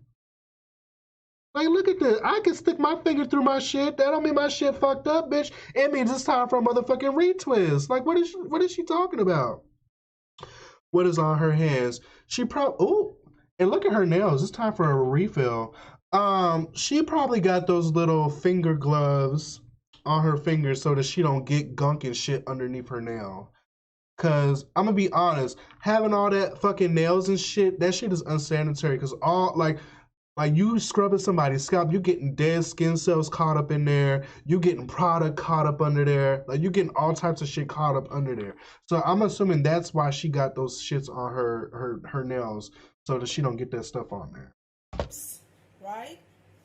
Like, look at this. I can stick my finger through my shit. That don't mean my shit fucked up, bitch. It means it's time for a motherfucking retwist. Like, what is she talking about? What is on her hands? She ooh. And look at her nails. It's time for a refill. She probably got those little finger gloves on her fingers so that she don't get gunk and shit underneath her nail. Cause I'm gonna be honest, having all that fucking nails and shit, that shit is unsanitary. Cause all like you scrubbing somebody's scalp, you getting dead skin cells caught up in there. You getting product caught up under there. Like you getting all types of shit caught up under there. So I'm assuming that's why she got those shits on her nails. so that she don't get that stuff on there. Right?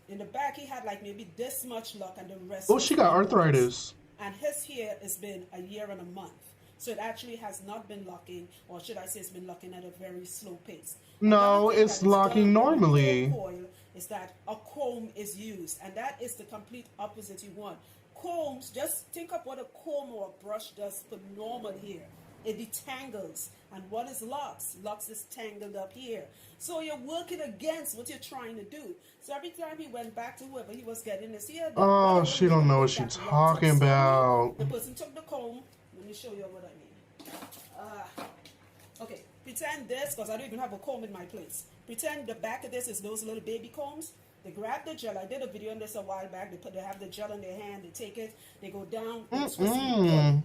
In the back, he had like maybe this much luck, and the rest. Oh, she got arthritis. And his hair has been a year and a month. So it actually has not been locking, or should I say it's been locking at a very slow pace. No, it's locking normally. Coil is that a comb is used, and that is the complete opposite you want. Combs, just think of what a comb or a brush does for normal hair. It detangles. And what is locks? Locks is tangled up here. So you're working against what you're trying to do. So every time he went back to whoever he was getting this hair done, oh, she don't know what she's talking about. The person took the comb. Let me show you what I mean. Okay, pretend this, because I don't even have a comb in my place. Pretend the back of this is those little baby combs. They grab the gel. I did a video on this a while back. They have the gel in their hand. They take it. They go down. They twist it.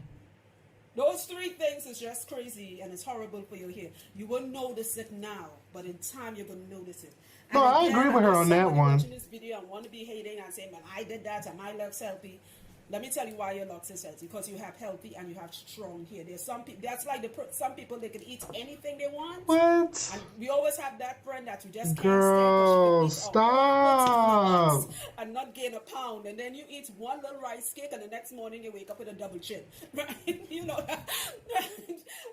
Those three things is just crazy, and it's horrible for your hair. You won't notice it now, but in time you're going to notice it. And no, I agree with her on that one. Watching this video and want to be hating and saying, man, I did that and my locks healthy. Let me tell you why your locks is healthy. Because you have healthy and you have strong hair. There's some people, that's like some people, they can eat anything they want. What? And we always have that friend that you just can't Girl, stop. And not gain a pound. And then you eat one little rice cake and the next morning you wake up with a double chin. Right? You know that.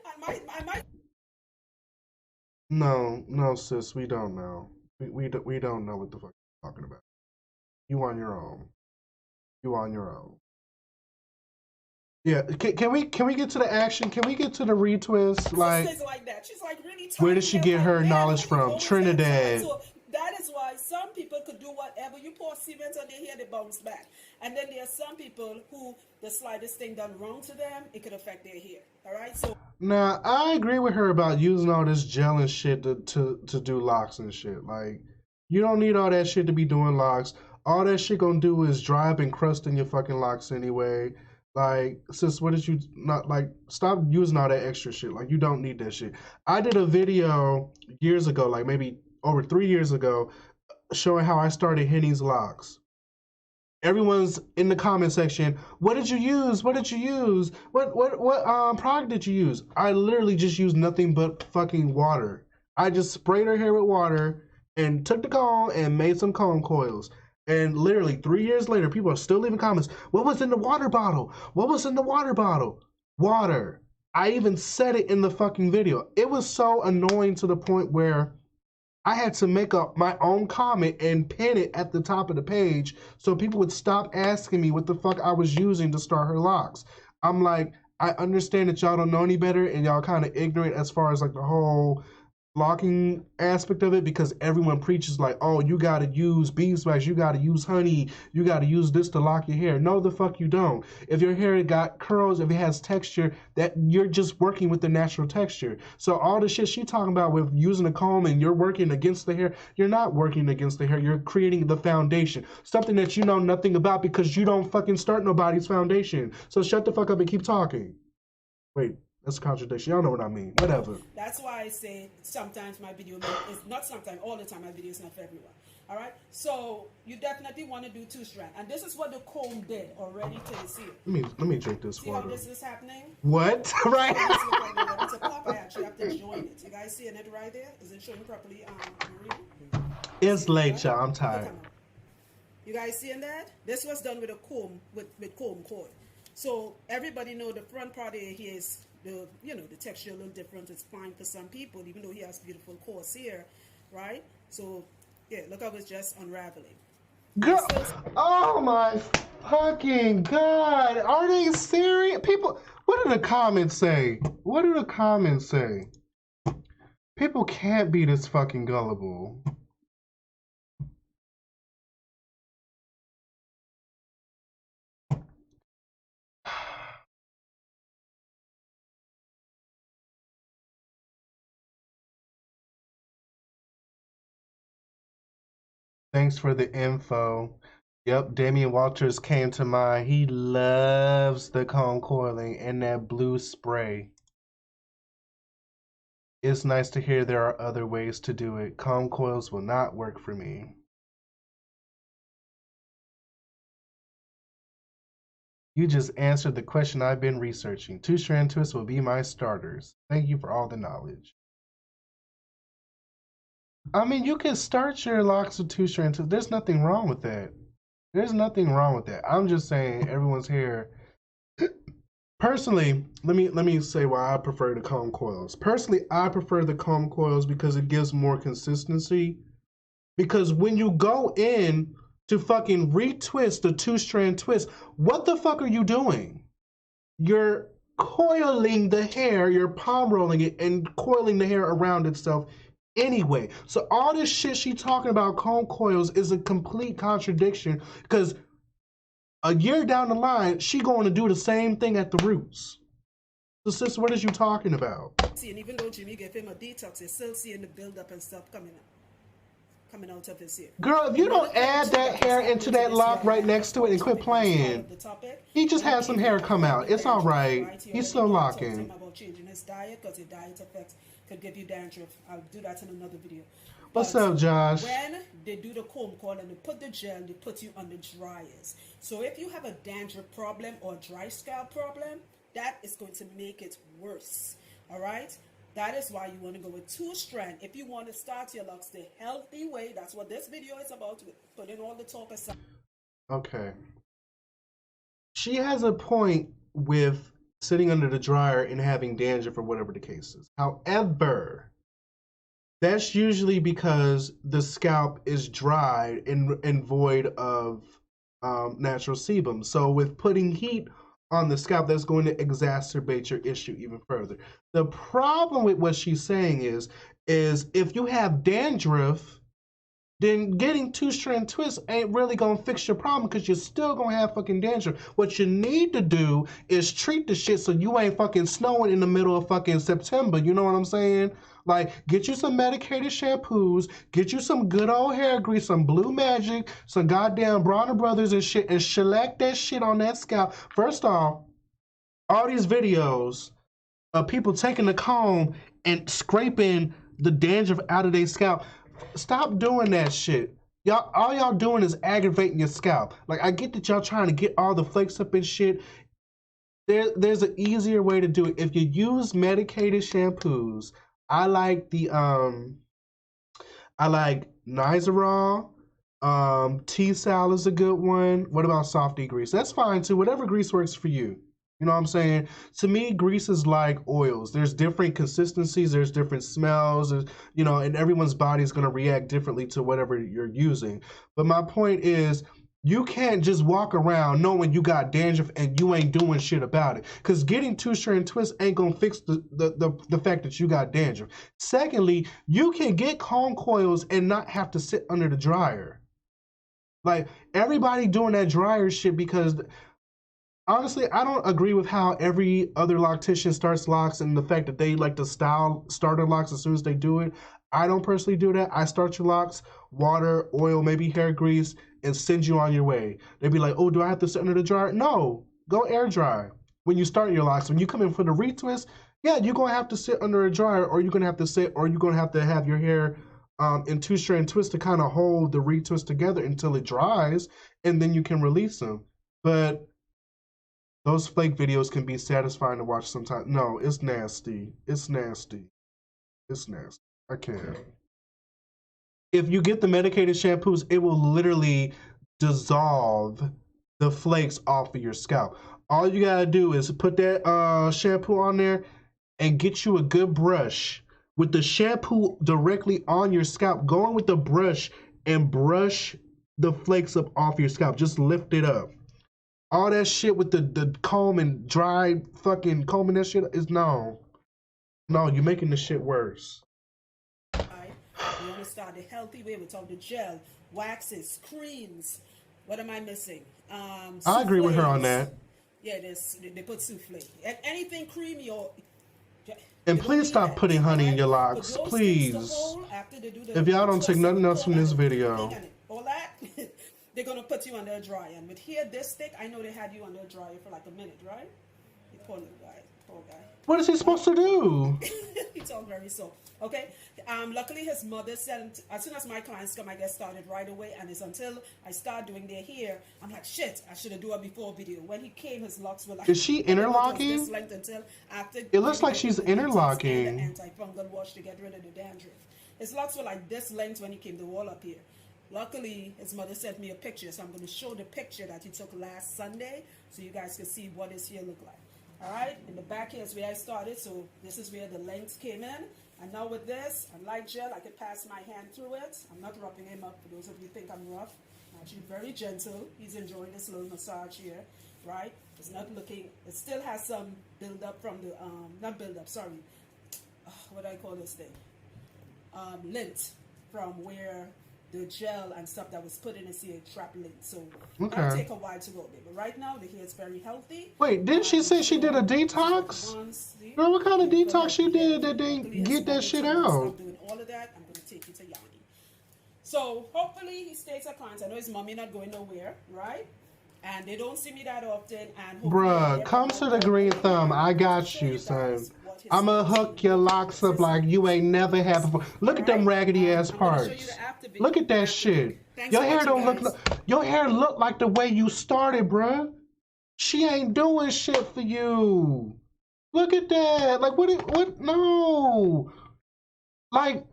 I might. No, sis, we don't know. We don't know what the fuck you're talking about. You on your own. You on your own. Yeah, can we get to the action? Can we get to the retwist? Like that. She's like really. Where did she get her knowledge from? Trinidad. So that is why some people could do whatever. You pour cement on their hair, they bounce back. And then there are some people who the slightest thing done wrong to them, it could affect their hair. All right. So now I agree with her about using all this gel and shit to do locks and shit. Like you don't need all that shit to be doing locks. All that shit gonna do is dry up and crust in your fucking locks anyway. Like, sis, what did you not like? Stop using all that extra shit. Like, you don't need that shit. I did a video years ago, like maybe over 3 years ago, showing how I started Henny's locks. Everyone's in the comment section. What did you use? What did you use? What product did you use? I literally just used nothing but fucking water. I just sprayed her hair with water and took the comb and made some comb coils. And literally 3 years later, people are still leaving comments. What was in the water bottle? What was in the water bottle? Water. I even said it in the fucking video. It was so annoying to the point where I had to make up my own comment and pin it at the top of the page so people would stop asking me what the fuck I was using to start her locks. I'm like, I understand that y'all don't know any better and y'all kind of ignorant as far as like the whole locking aspect of it, because everyone preaches like, oh, you gotta use beeswax, you gotta use honey, you gotta use this to lock your hair. No, the fuck you don't. If your hair got curls, if it has texture, that you're just working with the natural texture. So all the shit she talking about with using a comb and you're working against the hair, you're not working against the hair. You're creating the foundation, something that you know nothing about because you don't fucking start nobody's foundation. So shut the fuck up and keep talking. Wait. That's a contradiction. Y'all know what I mean. Whatever. That's why I say sometimes my video is not sometimes, all the time my video is not for everyone. All right. So you definitely want to do 2-strand, and this is what the comb did already to the seal. Let me drink this water. See how this is happening? What? Right. It's a pop. I actually have to join it. You guys seeing it right there? Is it showing properly? Marie? It's late, y'all. I'm tired. You guys seeing that? This was done with a comb with comb coil. So everybody know the front part of here is the texture a little different. It's fine for some people, even though he has beautiful coarse hair, right? So yeah, look how it's just unraveling. Girl, oh my fucking god, are they serious? People, what do the comments say? What do the comments say? People can't be this fucking gullible. Thanks for the info. Yep, Damian Walters came to mind. He loves the comb coiling and that blue spray. It's nice to hear there are other ways to do it. Comb coils will not work for me. You just answered the question I've been researching. 2-strand twists will be my starters. Thank you for all the knowledge. I mean, you can start your locks with 2-strand twists. There's nothing wrong with that. There's nothing wrong with that. I'm just saying everyone's hair. Personally, let me say why I prefer the comb coils. Personally, I prefer the comb coils because it gives more consistency. Because when you go in to fucking retwist the 2-strand twist, what the fuck are you doing? You're coiling the hair, you're palm rolling it and coiling the hair around itself anyway. So all this shit she talking about comb coils is a complete contradiction because a year down the line, she going to do the same thing at the roots. So sis, what is you talking about? See, and even though Jimmy gave him a detox, you're still seeing the buildup and stuff coming out of his ear. Girl, if you don't add that hair into that lock right next to it and quit playing, he just had some hair come out. It's all right. He's still locking. About changing his diet because your diet effects could give you dandruff. I'll do that in another video. What's up, Josh? When they do the comb coil and they put the gel, they put you on the dryers. So if you have a dandruff problem or dry scalp problem, that is going to make it worse. All right? That is why you want to go with 2-strand. If you want to start your locks the healthy way, that's what this video is about. Putting all the talk aside. Okay. She has a point with sitting under the dryer and having dandruff or whatever the case is. However, that's usually because the scalp is dried and void of natural sebum. So with putting heat on the scalp, that's going to exacerbate your issue even further. The problem with what she's saying is if you have dandruff, then getting 2-strand twists ain't really gonna fix your problem because you're still gonna have fucking dandruff. What you need to do is treat the shit so you ain't fucking snowing in the middle of fucking September. You know what I'm saying? Like, get you some medicated shampoos, get you some good old hair grease, some Blue Magic, some goddamn Bronner Brothers and shit, and shellac that shit on that scalp. First off, all these videos of people taking the comb and scraping the dandruff out of their scalp. Stop doing that shit. Y'all, all y'all doing is aggravating your scalp. Like, I get that y'all trying to get all the flakes up and shit. There's an easier way to do it. If you use medicated shampoos, I like Nizoral. T-Sal is a good one. What about Softy grease? That's fine too. Whatever grease works for you. You know what I'm saying? To me, grease is like oils. There's different consistencies, there's different smells, there's, you know, and everyone's body is going to react differently to whatever you're using. But my point is, you can't just walk around knowing you got dandruff and you ain't doing shit about it. Because getting 2-strand twists ain't going to fix the fact that you got dandruff. Secondly, you can get comb coils and not have to sit under the dryer. Like, everybody doing that dryer shit because... Honestly, I don't agree with how every other loctician starts locks and the fact that they like to style starter locks as soon as they do it. I don't personally do that. I start your locks, water, oil, maybe hair grease, and send you on your way. They'd be like, oh, do I have to sit under the dryer? No, go air dry. When you start your locks, when you come in for the retwist, yeah, you're going to have to sit under a dryer, or you're going to have to sit, or you're going to have your hair in 2-strand twist to kind of hold the retwist together until it dries, and then you can release them. But those flake videos can be satisfying to watch sometimes. No, it's nasty. It's nasty. It's nasty. I can't. If you get the medicated shampoos, it will literally dissolve the flakes off of your scalp. All you gotta do is put that shampoo on there and get you a good brush with the shampoo directly on your scalp. Go in with the brush and brush the flakes up off your scalp. Just lift it up. All that shit with the comb and dry fucking combing that shit is no, you're making the shit worse. Right. You want to start the healthy way with all the gel, waxes, creams. What am I missing? I agree with her on that. Yeah, they put souffle. Anything creamy or. And please stop putting honey in your locks, please. If y'all don't take nothing else from this video. All that. They're going to put you under a dryer. And with here, this stick, I know they had you under a dryer for like a minute, right? You poor little guy. Poor guy. What is he supposed to do? He talked very soft. Okay. Luckily, his mother said, as soon as my clients come, I get started right away. And it's until I start doing their hair, I'm like, shit, I should have done a before video. When he came, his locks were like... Is she interlocking? This length until after it looks like she's interlocking. The antifungal wash to get rid of the dandruff. His locks were like this length when he came to wall up here. Luckily, his mother sent me a picture, so I'm going to show the picture that he took last Sunday so you guys can see what his hair look like. All right, in the back here is where I started, so this is where the length came in. And now with this, unlike gel, I can pass my hand through it. I'm not roughing him up, for those of you who think I'm rough. I'm actually very gentle. He's enjoying this little massage here, right? It's not looking, it still has some build up from the, not build up, sorry. What do I call this thing? Lint from where the gel and stuff that was put in his hair trap lint. So that'll take a while to go there. But right now, the hair is very healthy. Wait, didn't she say she did a detox? Girl, what kind of detox she did that didn't get that shit out? I'm doing all of that. I'm going to take you to Yanni. So hopefully he stays a client. I know his mommy not going nowhere, right? And they don't see me that often. And bruh, come to the green thumb. I got you, son. I'ma hook your locks up like you ain't never had before. Look at them raggedy ass parts. Look at that shit. Your hair don't look. Your hair look like the way you started, bruh. She ain't doing shit for you. Look at that. Like what? No. Like,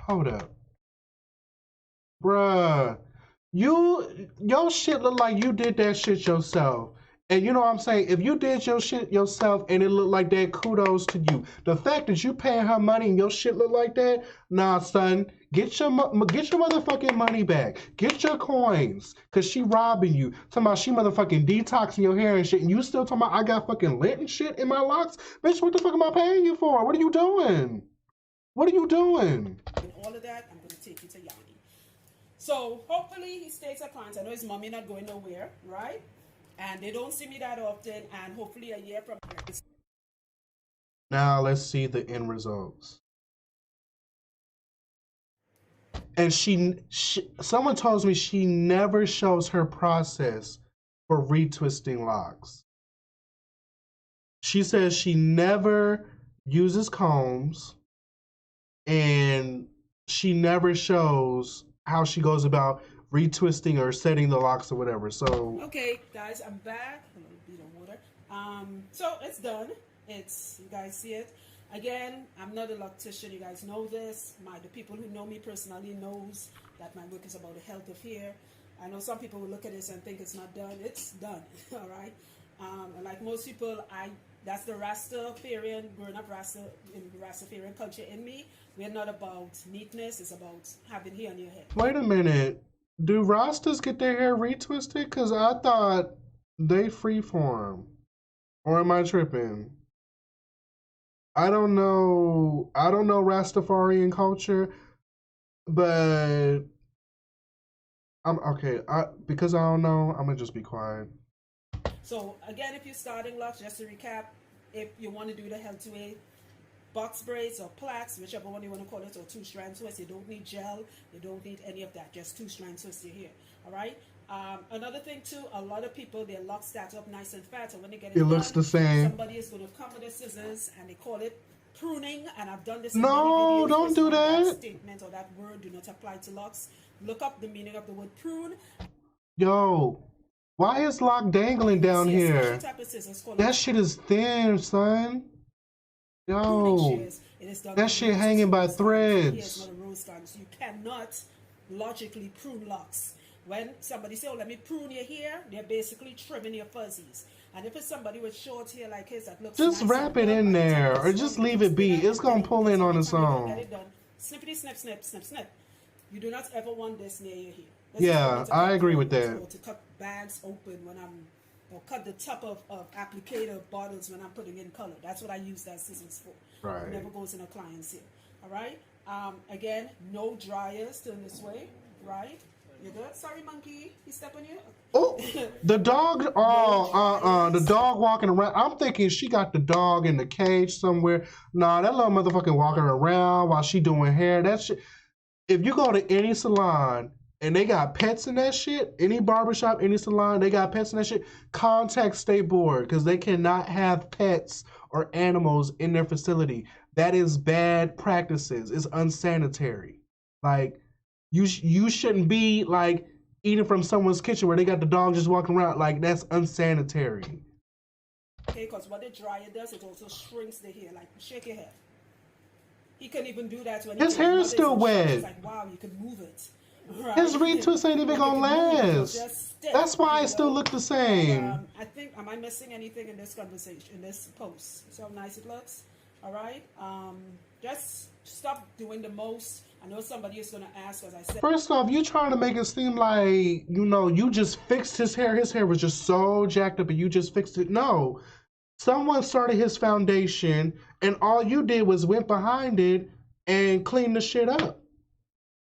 hold up, bruh. Your shit look like you did that shit yourself. And you know what I'm saying? If you did your shit yourself and it looked like that, kudos to you. The fact that you paying her money and your shit look like that, nah, son. Get your motherfucking money back. Get your coins. Because she robbing you. Talking about she motherfucking detoxing your hair and shit. And you still talking about I got fucking lint and shit in my locks? Bitch, what the fuck am I paying you for? What are you doing? What are you doing? With all of that, I'm going to take you to Yanni. So hopefully he stays a client. I know his mommy not going nowhere, right? And they don't see me that often, and hopefully a year from here. Now let's see the end results. And someone tells me she never shows her process for retwisting locks. She says she never uses combs, and she never shows how she goes about retwisting or setting the locks or whatever. So okay, guys, I'm back. A little bit of water. So it's done. It's, you guys see it. Again, I'm not a loctician. You guys know this. The people who know me personally knows that my work is about the health of hair. I know some people will look at this and think it's not done. It's done. All right. And like most people, that's the Rastafarian, growing up Rastafarian culture in me. We're not about neatness. It's about having hair on your head. Wait a minute. Do Rastas get their hair retwisted? Because I thought they freeform. Or am I tripping? I don't know Rastafarian culture, but I'm okay. Because I don't know, I'm gonna just be quiet. So again, if you're starting locks, just to recap, if you want to do the healthy way, box braids or plaits, whichever one you want to call it, or 2-strand twists. You don't need gel. You don't need any of that. Just 2-strand twists your hair. All right. Another thing too, a lot of people, their locks start up nice and fat, and when they get it done, looks the same. Somebody is going to come with their scissors and they call it pruning. And I've done this. No, don't do that. That statement or that word do not apply to locks. Look up the meaning of the word prune. Yo, why is lock dangling down here? That shit is thin, son. Yo, that shit hanging by threads. You cannot logically prune locks. When somebody say, "Oh, let me prune your hair," they're basically trimming your fuzzies. And if it's somebody with short hair like his that looks just nice, wrap it in there, or just leave it be. It's gonna pull in on its own. Get it done. Snippity snip, snip, snip, snip. You do not ever want this near your hair. Yeah, I agree with that. To cut bags open when or cut the top of applicator bottles when I'm putting in color. That's what I use that scissors for. Right. It never goes in a client's hair. All right. Again, no dryers. Turn this way. Right. You good? Sorry, monkey. He step on you. Oh, the dog. Oh, the dog walking around. I'm thinking she got the dog in the cage somewhere. Nah, that little motherfucking walking around while she doing hair. That shit. If you go to any salon and they got pets in that shit, any barbershop, any salon, they got pets in that shit, contact State Board because they cannot have pets or animals in their facility. That is bad practices. It's unsanitary. Like, you shouldn't be, like, eating from someone's kitchen where they got the dog just walking around. Like, that's unsanitary. Okay, because what the dryer does, it also shrinks the hair. Like, shake your head. He couldn't even do that when his hair is still wet. It's like, wow, you can move it. Right? His retwist ain't even gonna last. That's why it still look the same. And, I think, am I missing anything in this conversation, in this post? See how nice it looks? All right. Just stop doing the most. I know somebody is gonna ask, as I said. First off, you trying to make it seem like, you know, you just fixed his hair. His hair was just so jacked up and you just fixed it. No. Someone started his foundation and all you did was went behind it and cleaned the shit up.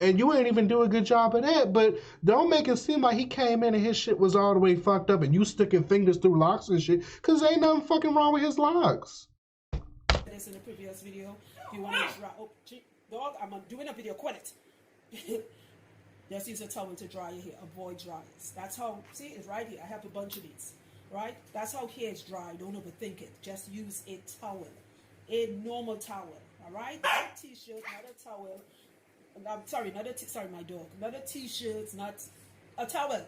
And you ain't even do a good job of that, but don't make it seem like he came in and his shit was all the way fucked up and you sticking fingers through locks and shit, because ain't nothing fucking wrong with his locks. This in the previous video. If you want to dry, oh, dog, I'm doing a video, quit it. Just use a towel to dry your hair, avoid dryers. That's how, see, it's right here. I have a bunch of these, right? That's how hair is dry. Don't overthink it. Just use a towel, a normal towel, all right? Not a t-shirt, not a towel. I'm sorry, sorry, my dog. Not a t-shirt, not a towel,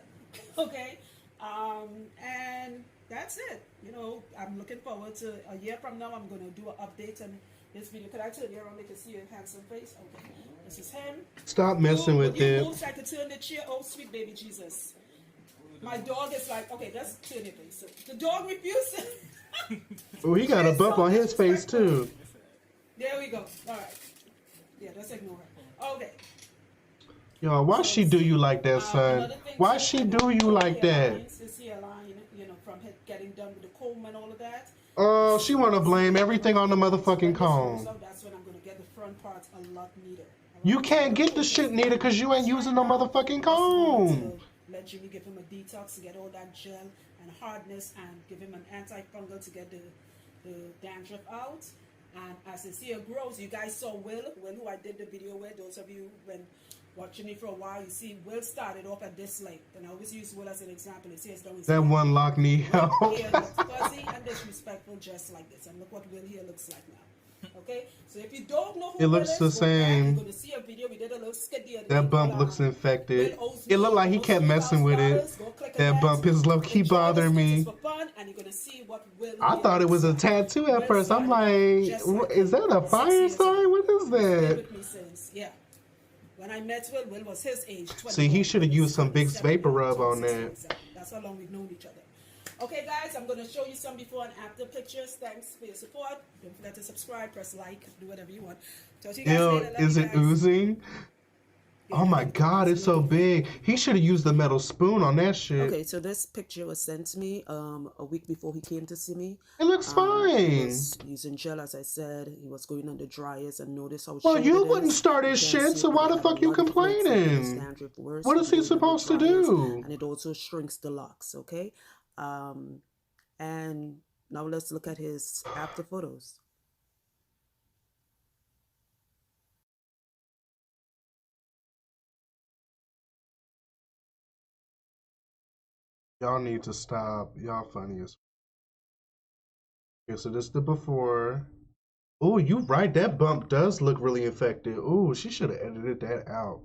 okay? And that's it. You know, I'm looking forward to a year from now. I'm going to do an update on this video. Could I turn you around? They can see your handsome face. Okay, this is him. Stop messing with it. You I could turn the chair. Oh, sweet baby Jesus. My dog is like, okay, let's turn it, please. So the dog refuses. Oh, he got a bump on his face too. There we go. All right. Yeah, let's ignore her. Okay. Yo, why she do you like that, son? Why she do you like that? This hairline, you know, from getting done with the comb and all of that. Oh, she want to blame everything on the motherfucking comb. So that's when I'm going to get the front parts a lot neater. You can't get the shit neater because you ain't using no motherfucking comb. Let Jimmy give him a detox to get all that gel and hardness and give him an antifungal to get the dandruff out. And as his hair grows, you guys saw Will, who I did the video with. Those of you been watching me for a while, you see Will started off at this length. And I always use Will as an example. His hair's down his that one lock knee out. Hair looks fuzzy and disrespectful just like this. And look what Will here looks like now. Okay? So if you don't know who it looks the same. You're going to see a video. We did a little skit the other day. That bump looks infected. It looked like he kept messing with it. That bump is low-key bothering me. I thought it was a tattoo at first. I'm like, is that a fire sign? What is that? Yeah. When I met Will was his age. See, he should have used some Vicks Vapor Rub on that. That's how long we've known each other. Okay, guys, I'm going to show you some before and after pictures. Thanks for your support. Don't forget to subscribe, press like, do whatever you want. Talk to you guys later. Love is you it guys. Oozing? Oh my God, it's so big. He should have used the metal spoon on that shit. Okay, so this picture was sent to me a week before he came to see me. It looks fine. He was using gel, as I said. He was going under dryers and notice how well, you wouldn't start his shit, so why the fuck you complaining? What is he supposed to do? And it also shrinks the locks, okay? And now let's look at his after photos. Y'all need to stop. Y'all funny as. Okay, so this is the before. Oh, you right. That bump does look really infected. Oh, she should have edited that out.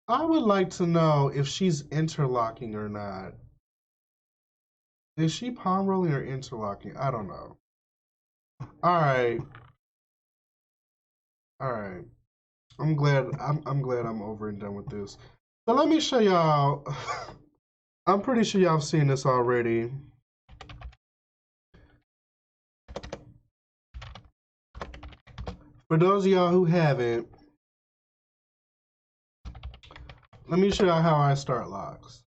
I would like to know if she's interlocking or not. Is she palm rolling or interlocking? I don't know. All right. All right. I'm glad I'm over and done with this. So let me show y'all. I'm pretty sure y'all have seen this already. For those of y'all who haven't, let me show y'all how I start locks.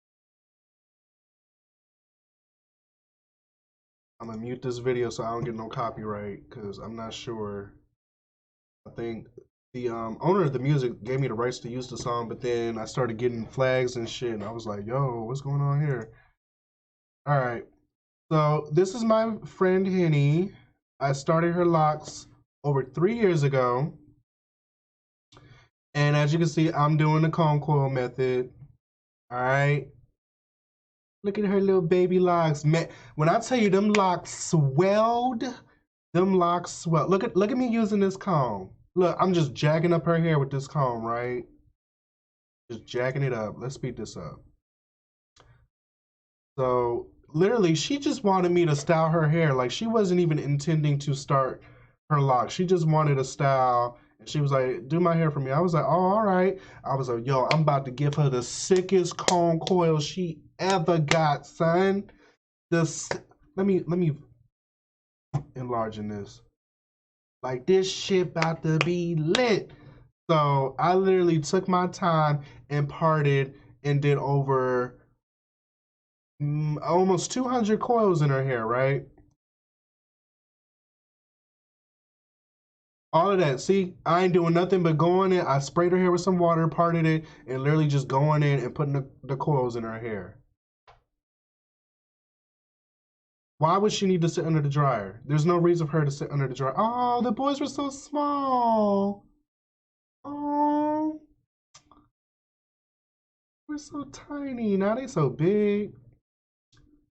I'm gonna mute this video so I don't get no copyright because I'm not sure. I think the owner of the music gave me the rights to use the song, but then I started getting flags and shit, and I was like, yo, what's going on here? All right, so this is my friend Henny. I started her locks over 3 years ago. And as you can see, I'm doing the comb coil method. All right. Look at her little baby locks. Man, when I tell you them locks swelled, Look at me using this comb. Look, I'm just jacking up her hair with this comb, right? Just jacking it up. Let's speed this up. So literally, she just wanted me to style her hair. Like, she wasn't even intending to start her locks. She just wanted a style. And she was like, do my hair for me. I was like, oh, all right. I was like, yo, I'm about to give her the sickest comb coil she ever got, son. This, let me enlarge in this. Like, this shit about to be lit. So I literally took my time and parted and did over almost 200 coils in her hair, right? All of that. See, I ain't doing nothing but going in. I sprayed her hair with some water, parted it, and literally just going in and putting the coils in her hair. Why would she need to sit under the dryer? There's no reason for her to sit under the dryer. Oh, the boys were so small. Oh, we're so tiny. Now they so big.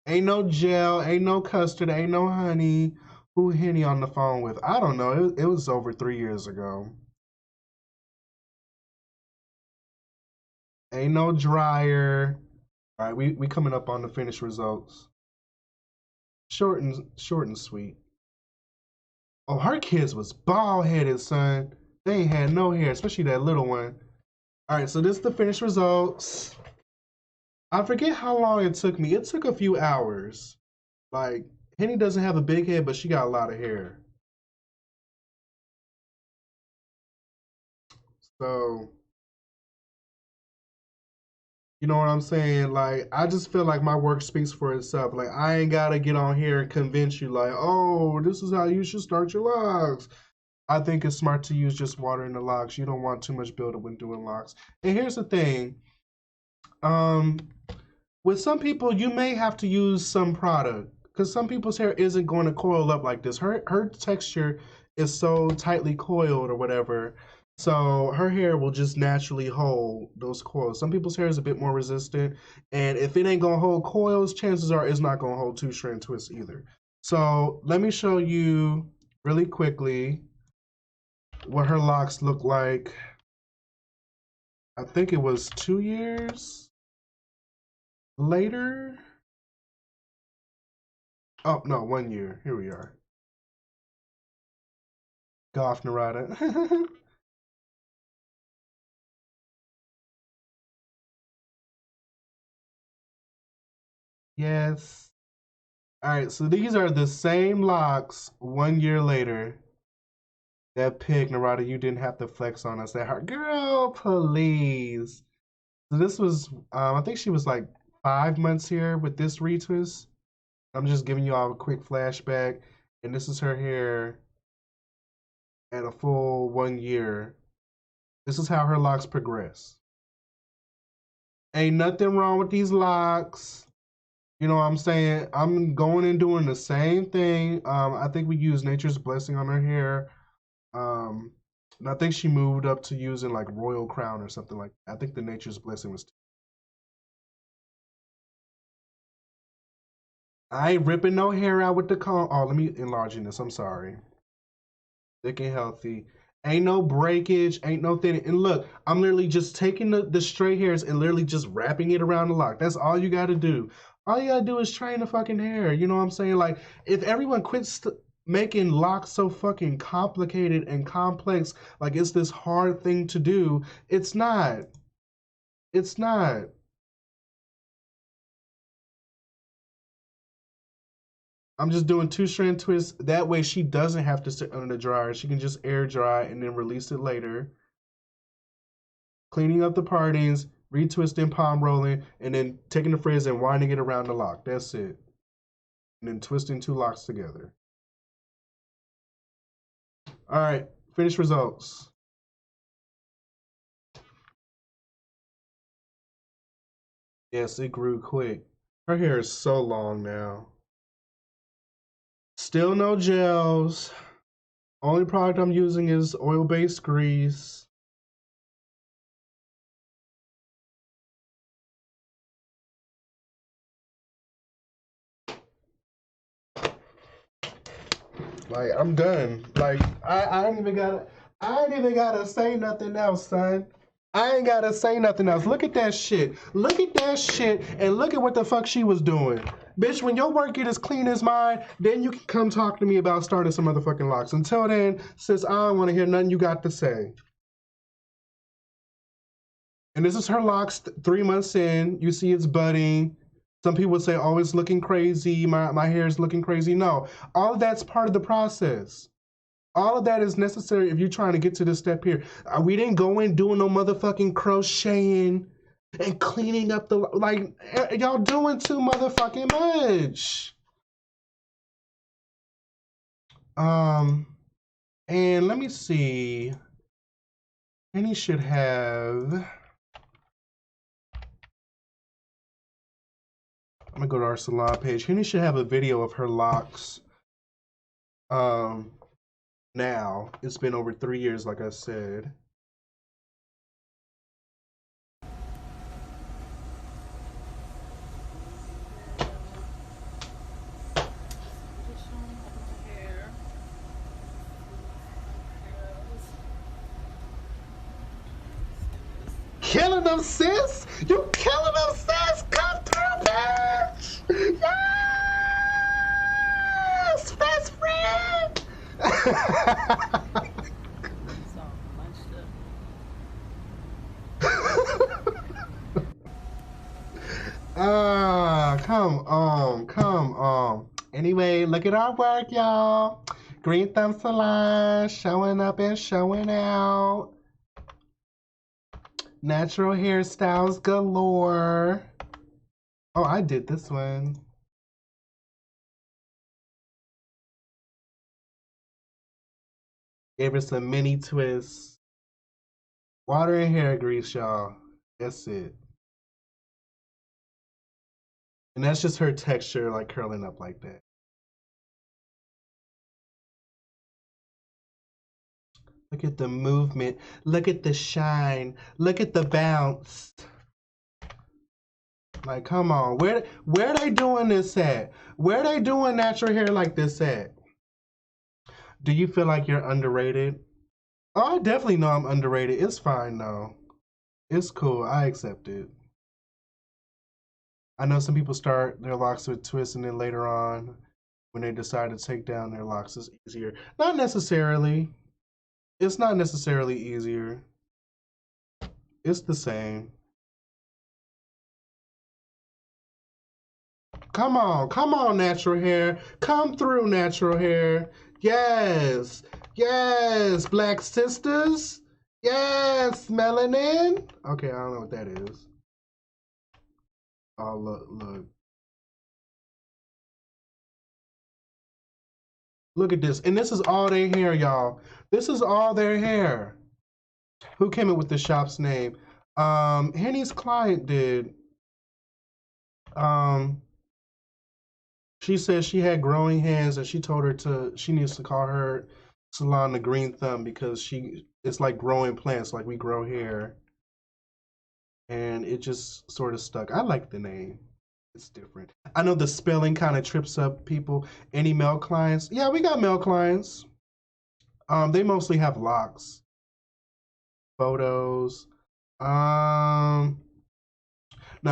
Ain't no gel, ain't no custard, ain't no honey. Who Henny on the phone with? I don't know. It was over 3 years ago. Ain't no dryer. All right, we coming up on the finished results. Short and sweet. Oh, her kids was bald headed, son. They ain't had no hair, especially that little one. All right, so this is the finished results. I forget how long it took me. It took a few hours. Like, Henny doesn't have a big head, but she got a lot of hair. So, you know what I'm saying? Like, I just feel like my work speaks for itself. Like, I ain't gotta get on here and convince you, like, oh, this is how you should start your locks. I think it's smart to use just water in the locks. You don't want too much buildup when doing locks. And here's the thing. With some people, you may have to use some product because some people's hair isn't going to coil up like this. Her texture is so tightly coiled or whatever. So her hair will just naturally hold those coils. Some people's hair is a bit more resistant. And if it ain't going to hold coils, chances are it's not going to hold two strand twists either. So let me show you really quickly what her locks look like. I think it was 2 years later. Oh, no, 1 year. Here we are. Golf Narada. Yes. All right, so these are the same locks 1 year later. That pig, Narada, you didn't have to flex on us that hard. Girl, please. So this was, I think she was like 5 months here with this retwist. I'm just giving you all a quick flashback. And this is her hair at a full 1 year. This is how her locks progress. Ain't nothing wrong with these locks. You know what I'm saying? I'm going and doing the same thing. I think we used Nature's Blessing on her hair. And I think she moved up to using like Royal Crown or something like that. I think the Nature's Blessing was. I ain't ripping no hair out with the comb. Oh, let me enlarge this. I'm sorry. Thick and healthy. Ain't no breakage. Ain't no thinning. And look, I'm literally just taking the straight hairs and literally just wrapping it around the lock. That's all you got to do. All you got to do is train the fucking hair. You know what I'm saying? Like, if everyone quits making locks so fucking complicated and complex, like it's this hard thing to do, it's not. It's not. I'm just doing 2 strand twists. That way she doesn't have to sit under the dryer. She can just air dry and then release it later. Cleaning up the partings, retwisting, palm rolling, and then taking the frizz and winding it around the lock. That's it. And then twisting 2 locks together. All right, finished results. Yes, it grew quick. Her hair is so long now. Still no gels. Only product I'm using is oil-based grease. Like, I'm done. Like, I ain't even gotta say nothing else, son. I ain't gotta say nothing else. Look at that shit. Look at that shit, and look at what the fuck she was doing. Bitch, when your work get as clean as mine, then you can come talk to me about starting some motherfucking locks. Until then, sis, I don't want to hear nothing you got to say. And this is her locks 3 months in. You see it's budding. Some people would say, oh, it's looking crazy. My hair is looking crazy. No, all of that's part of the process. All of that is necessary if you're trying to get to this step here. We didn't go in doing no motherfucking crocheting and cleaning up the, like, y'all doing too motherfucking much. And let me see. Henny should have, I'm gonna go to our salon page. Henny should have a video of her locks. Now, it's been over 3 years, like I said. Killing them, sis! You killing them, sis! Come through, bitch! Yes! Best friend! Come on, come on. Anyway, look at our work, y'all. Green Thumb Salon, showing up and showing out. Natural hairstyles galore. Oh, I did this one. Gave her some mini twists. Water and hair grease, y'all. That's it. And that's just her texture, like curling up like that. Look at the movement. Look at the shine. Look at the bounce. Like, come on. Where they doing this at? Where they doing natural hair like this at? Do you feel like you're underrated? Oh, I definitely know I'm underrated. It's fine though. It's cool. I accept it. I know some people start their locks with twists and then later on, when they decide to take down their locks, it's easier. Not necessarily. It's not necessarily easier. It's the same. Come on, natural hair. Come through, natural hair. Yes, yes, black sisters. Yes, melanin. Okay, I don't know what that is. Oh, look. Look at this. And this is all their hair, y'all. This is all their hair. Who came up with the shop's name? Henny's client did. She said she had growing hands and she told her she needs to call her salon the Green Thumb because it's like growing plants, like we grow hair. And it just sort of stuck. I like the name. It's different. I know the spelling kind of trips up people. Any male clients? Yeah, we got male clients. They mostly have locks. Photos. Now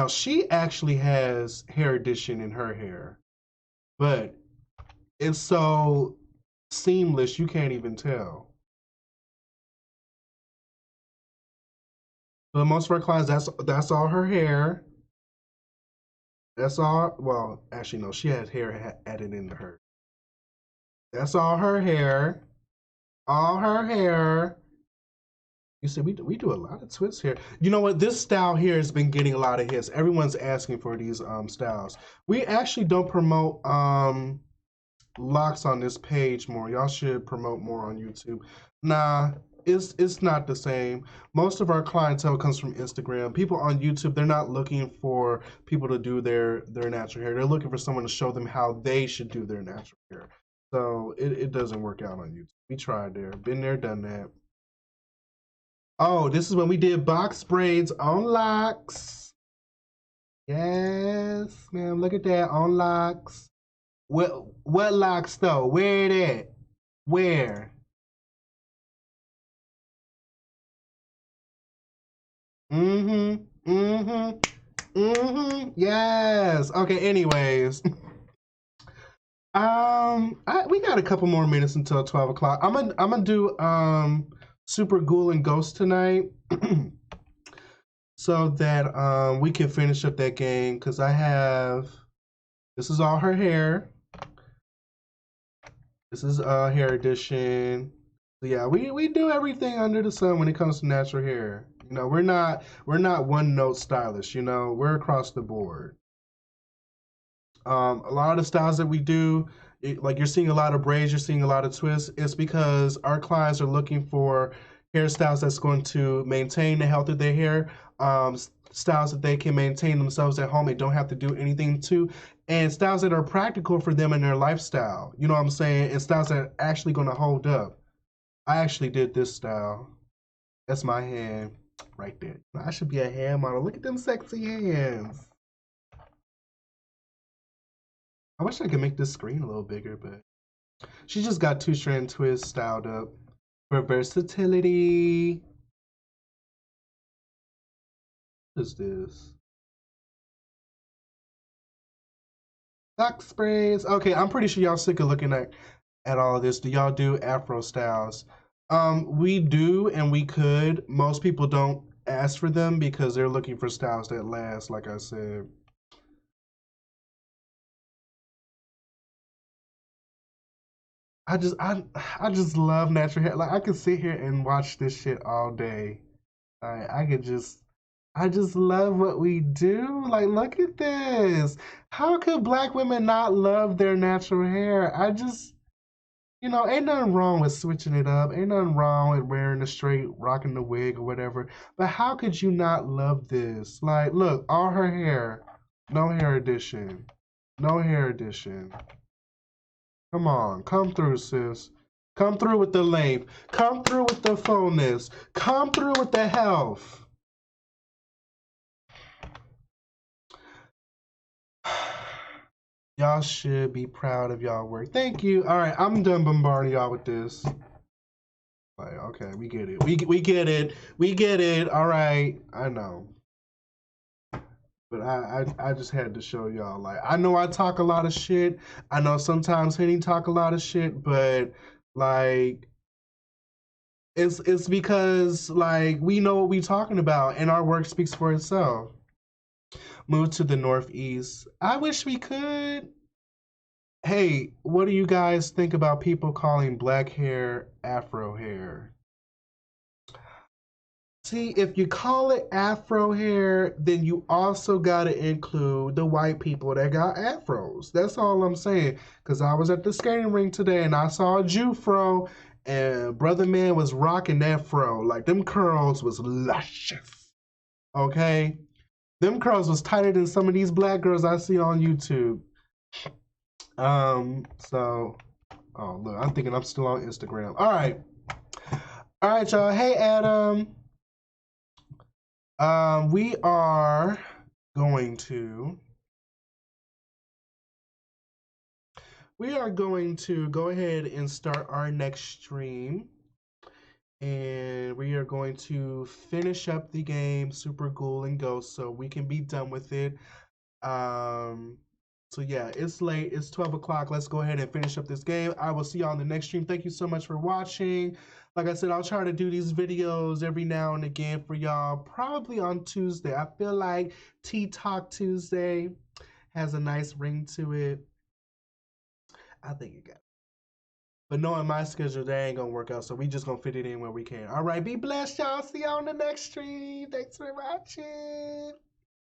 she actually has hair addition in her hair, but it's so seamless you can't even tell. But most of our clients, that's all her hair. That's all. Well, actually, no. She had hair added into her. That's all her hair. All her hair. You see, we do a lot of twists here. You know what? This style here has been getting a lot of hits. Everyone's asking for these styles. We actually don't promote locks on this page more. Y'all should promote more on YouTube. Nah. It's not the same. Most of our clientele comes from Instagram. People on YouTube, they're not looking for people to do their natural hair. They're looking for someone to show them how they should do their natural hair. So it doesn't work out on YouTube. We tried there. Been there, done that. Oh, this is when we did box braids on locks. Yes, ma'am. Look at that on locks. What locks though? Where it at? Where? Mm-hmm. Mm-hmm. Mm-hmm. Yes. Okay, anyways. We got a couple more minutes until 12 o'clock. I'm gonna do Super Ghoul and Ghost tonight. So that we can finish up that game because this is all her hair. This is hair edition. So yeah, we do everything under the sun when it comes to natural hair. You know, we're not one note stylists, you know, we're across the board. A lot of the styles that we do, like you're seeing a lot of braids, you're seeing a lot of twists, it's because our clients are looking for hairstyles that's going to maintain the health of their hair, styles that they can maintain themselves at home, they don't have to do anything to, and styles that are practical for them in their lifestyle. You know what I'm saying? And styles that are actually going to hold up. I actually did this style. That's my hand right there. I should be a hand model. Look at them sexy hands. I wish I could make this screen a little bigger, but she just got 2-strand twists styled up for versatility. What is this? Duck sprays. Okay, I'm pretty sure y'all sick of looking at all of this. Do y'all do Afro styles? We do and we could. Most people don't ask for them because they're looking for styles that last, like I said. I just love natural hair. Like I could sit here and watch this shit all day. I could just I just love what we do. Like look at this. How could black women not love their natural hair? I just you know, ain't nothing wrong with switching it up. Ain't nothing wrong with wearing the straight, rocking the wig or whatever. But how could you not love this? Like, look, all her hair. No hair edition. No hair edition. Come on, come through, sis. Come through with the length. Come through with the fullness. Come through with the health. Y'all should be proud of y'all work. Thank you. All right, I'm done bombarding y'all with this. Like, okay, we get it. We get it. We get it. All right, I know. But I just had to show y'all. Like, I know I talk a lot of shit. I know sometimes Henny talk a lot of shit, but like, it's because like we know what we talking about, and our work speaks for itself. Move to the Northeast. I wish we could. Hey, what do you guys think about people calling black hair Afro hair? See, if you call it Afro hair, then you also got to include the white people that got afros. That's all I'm saying. Because I was at the skating rink today and I saw a Jew fro, and Brother Man was rocking that fro. Like, them curls was luscious. Okay? Them curls was tighter than some of these black girls I see on YouTube. So, oh, look, I'm thinking I'm still on Instagram. All right. All right, y'all. Hey, Adam. We are going to go ahead and start our next stream, and we are going to finish up the game Super Ghoul and Ghost so we can be done with it. So yeah, it's late. It's 12 o'clock. Let's go ahead and finish up this game. I will see y'all on the next stream. Thank you so much for watching. Like I said, I'll try to do these videos every now and again for y'all, probably on Tuesday. I feel like Tea Talk Tuesday has a nice ring to it. I think it got it. But knowing my schedule, that ain't gonna work out, so we just gonna fit it in where we can. All right, be blessed, y'all. See y'all on the next stream. Thanks for watching.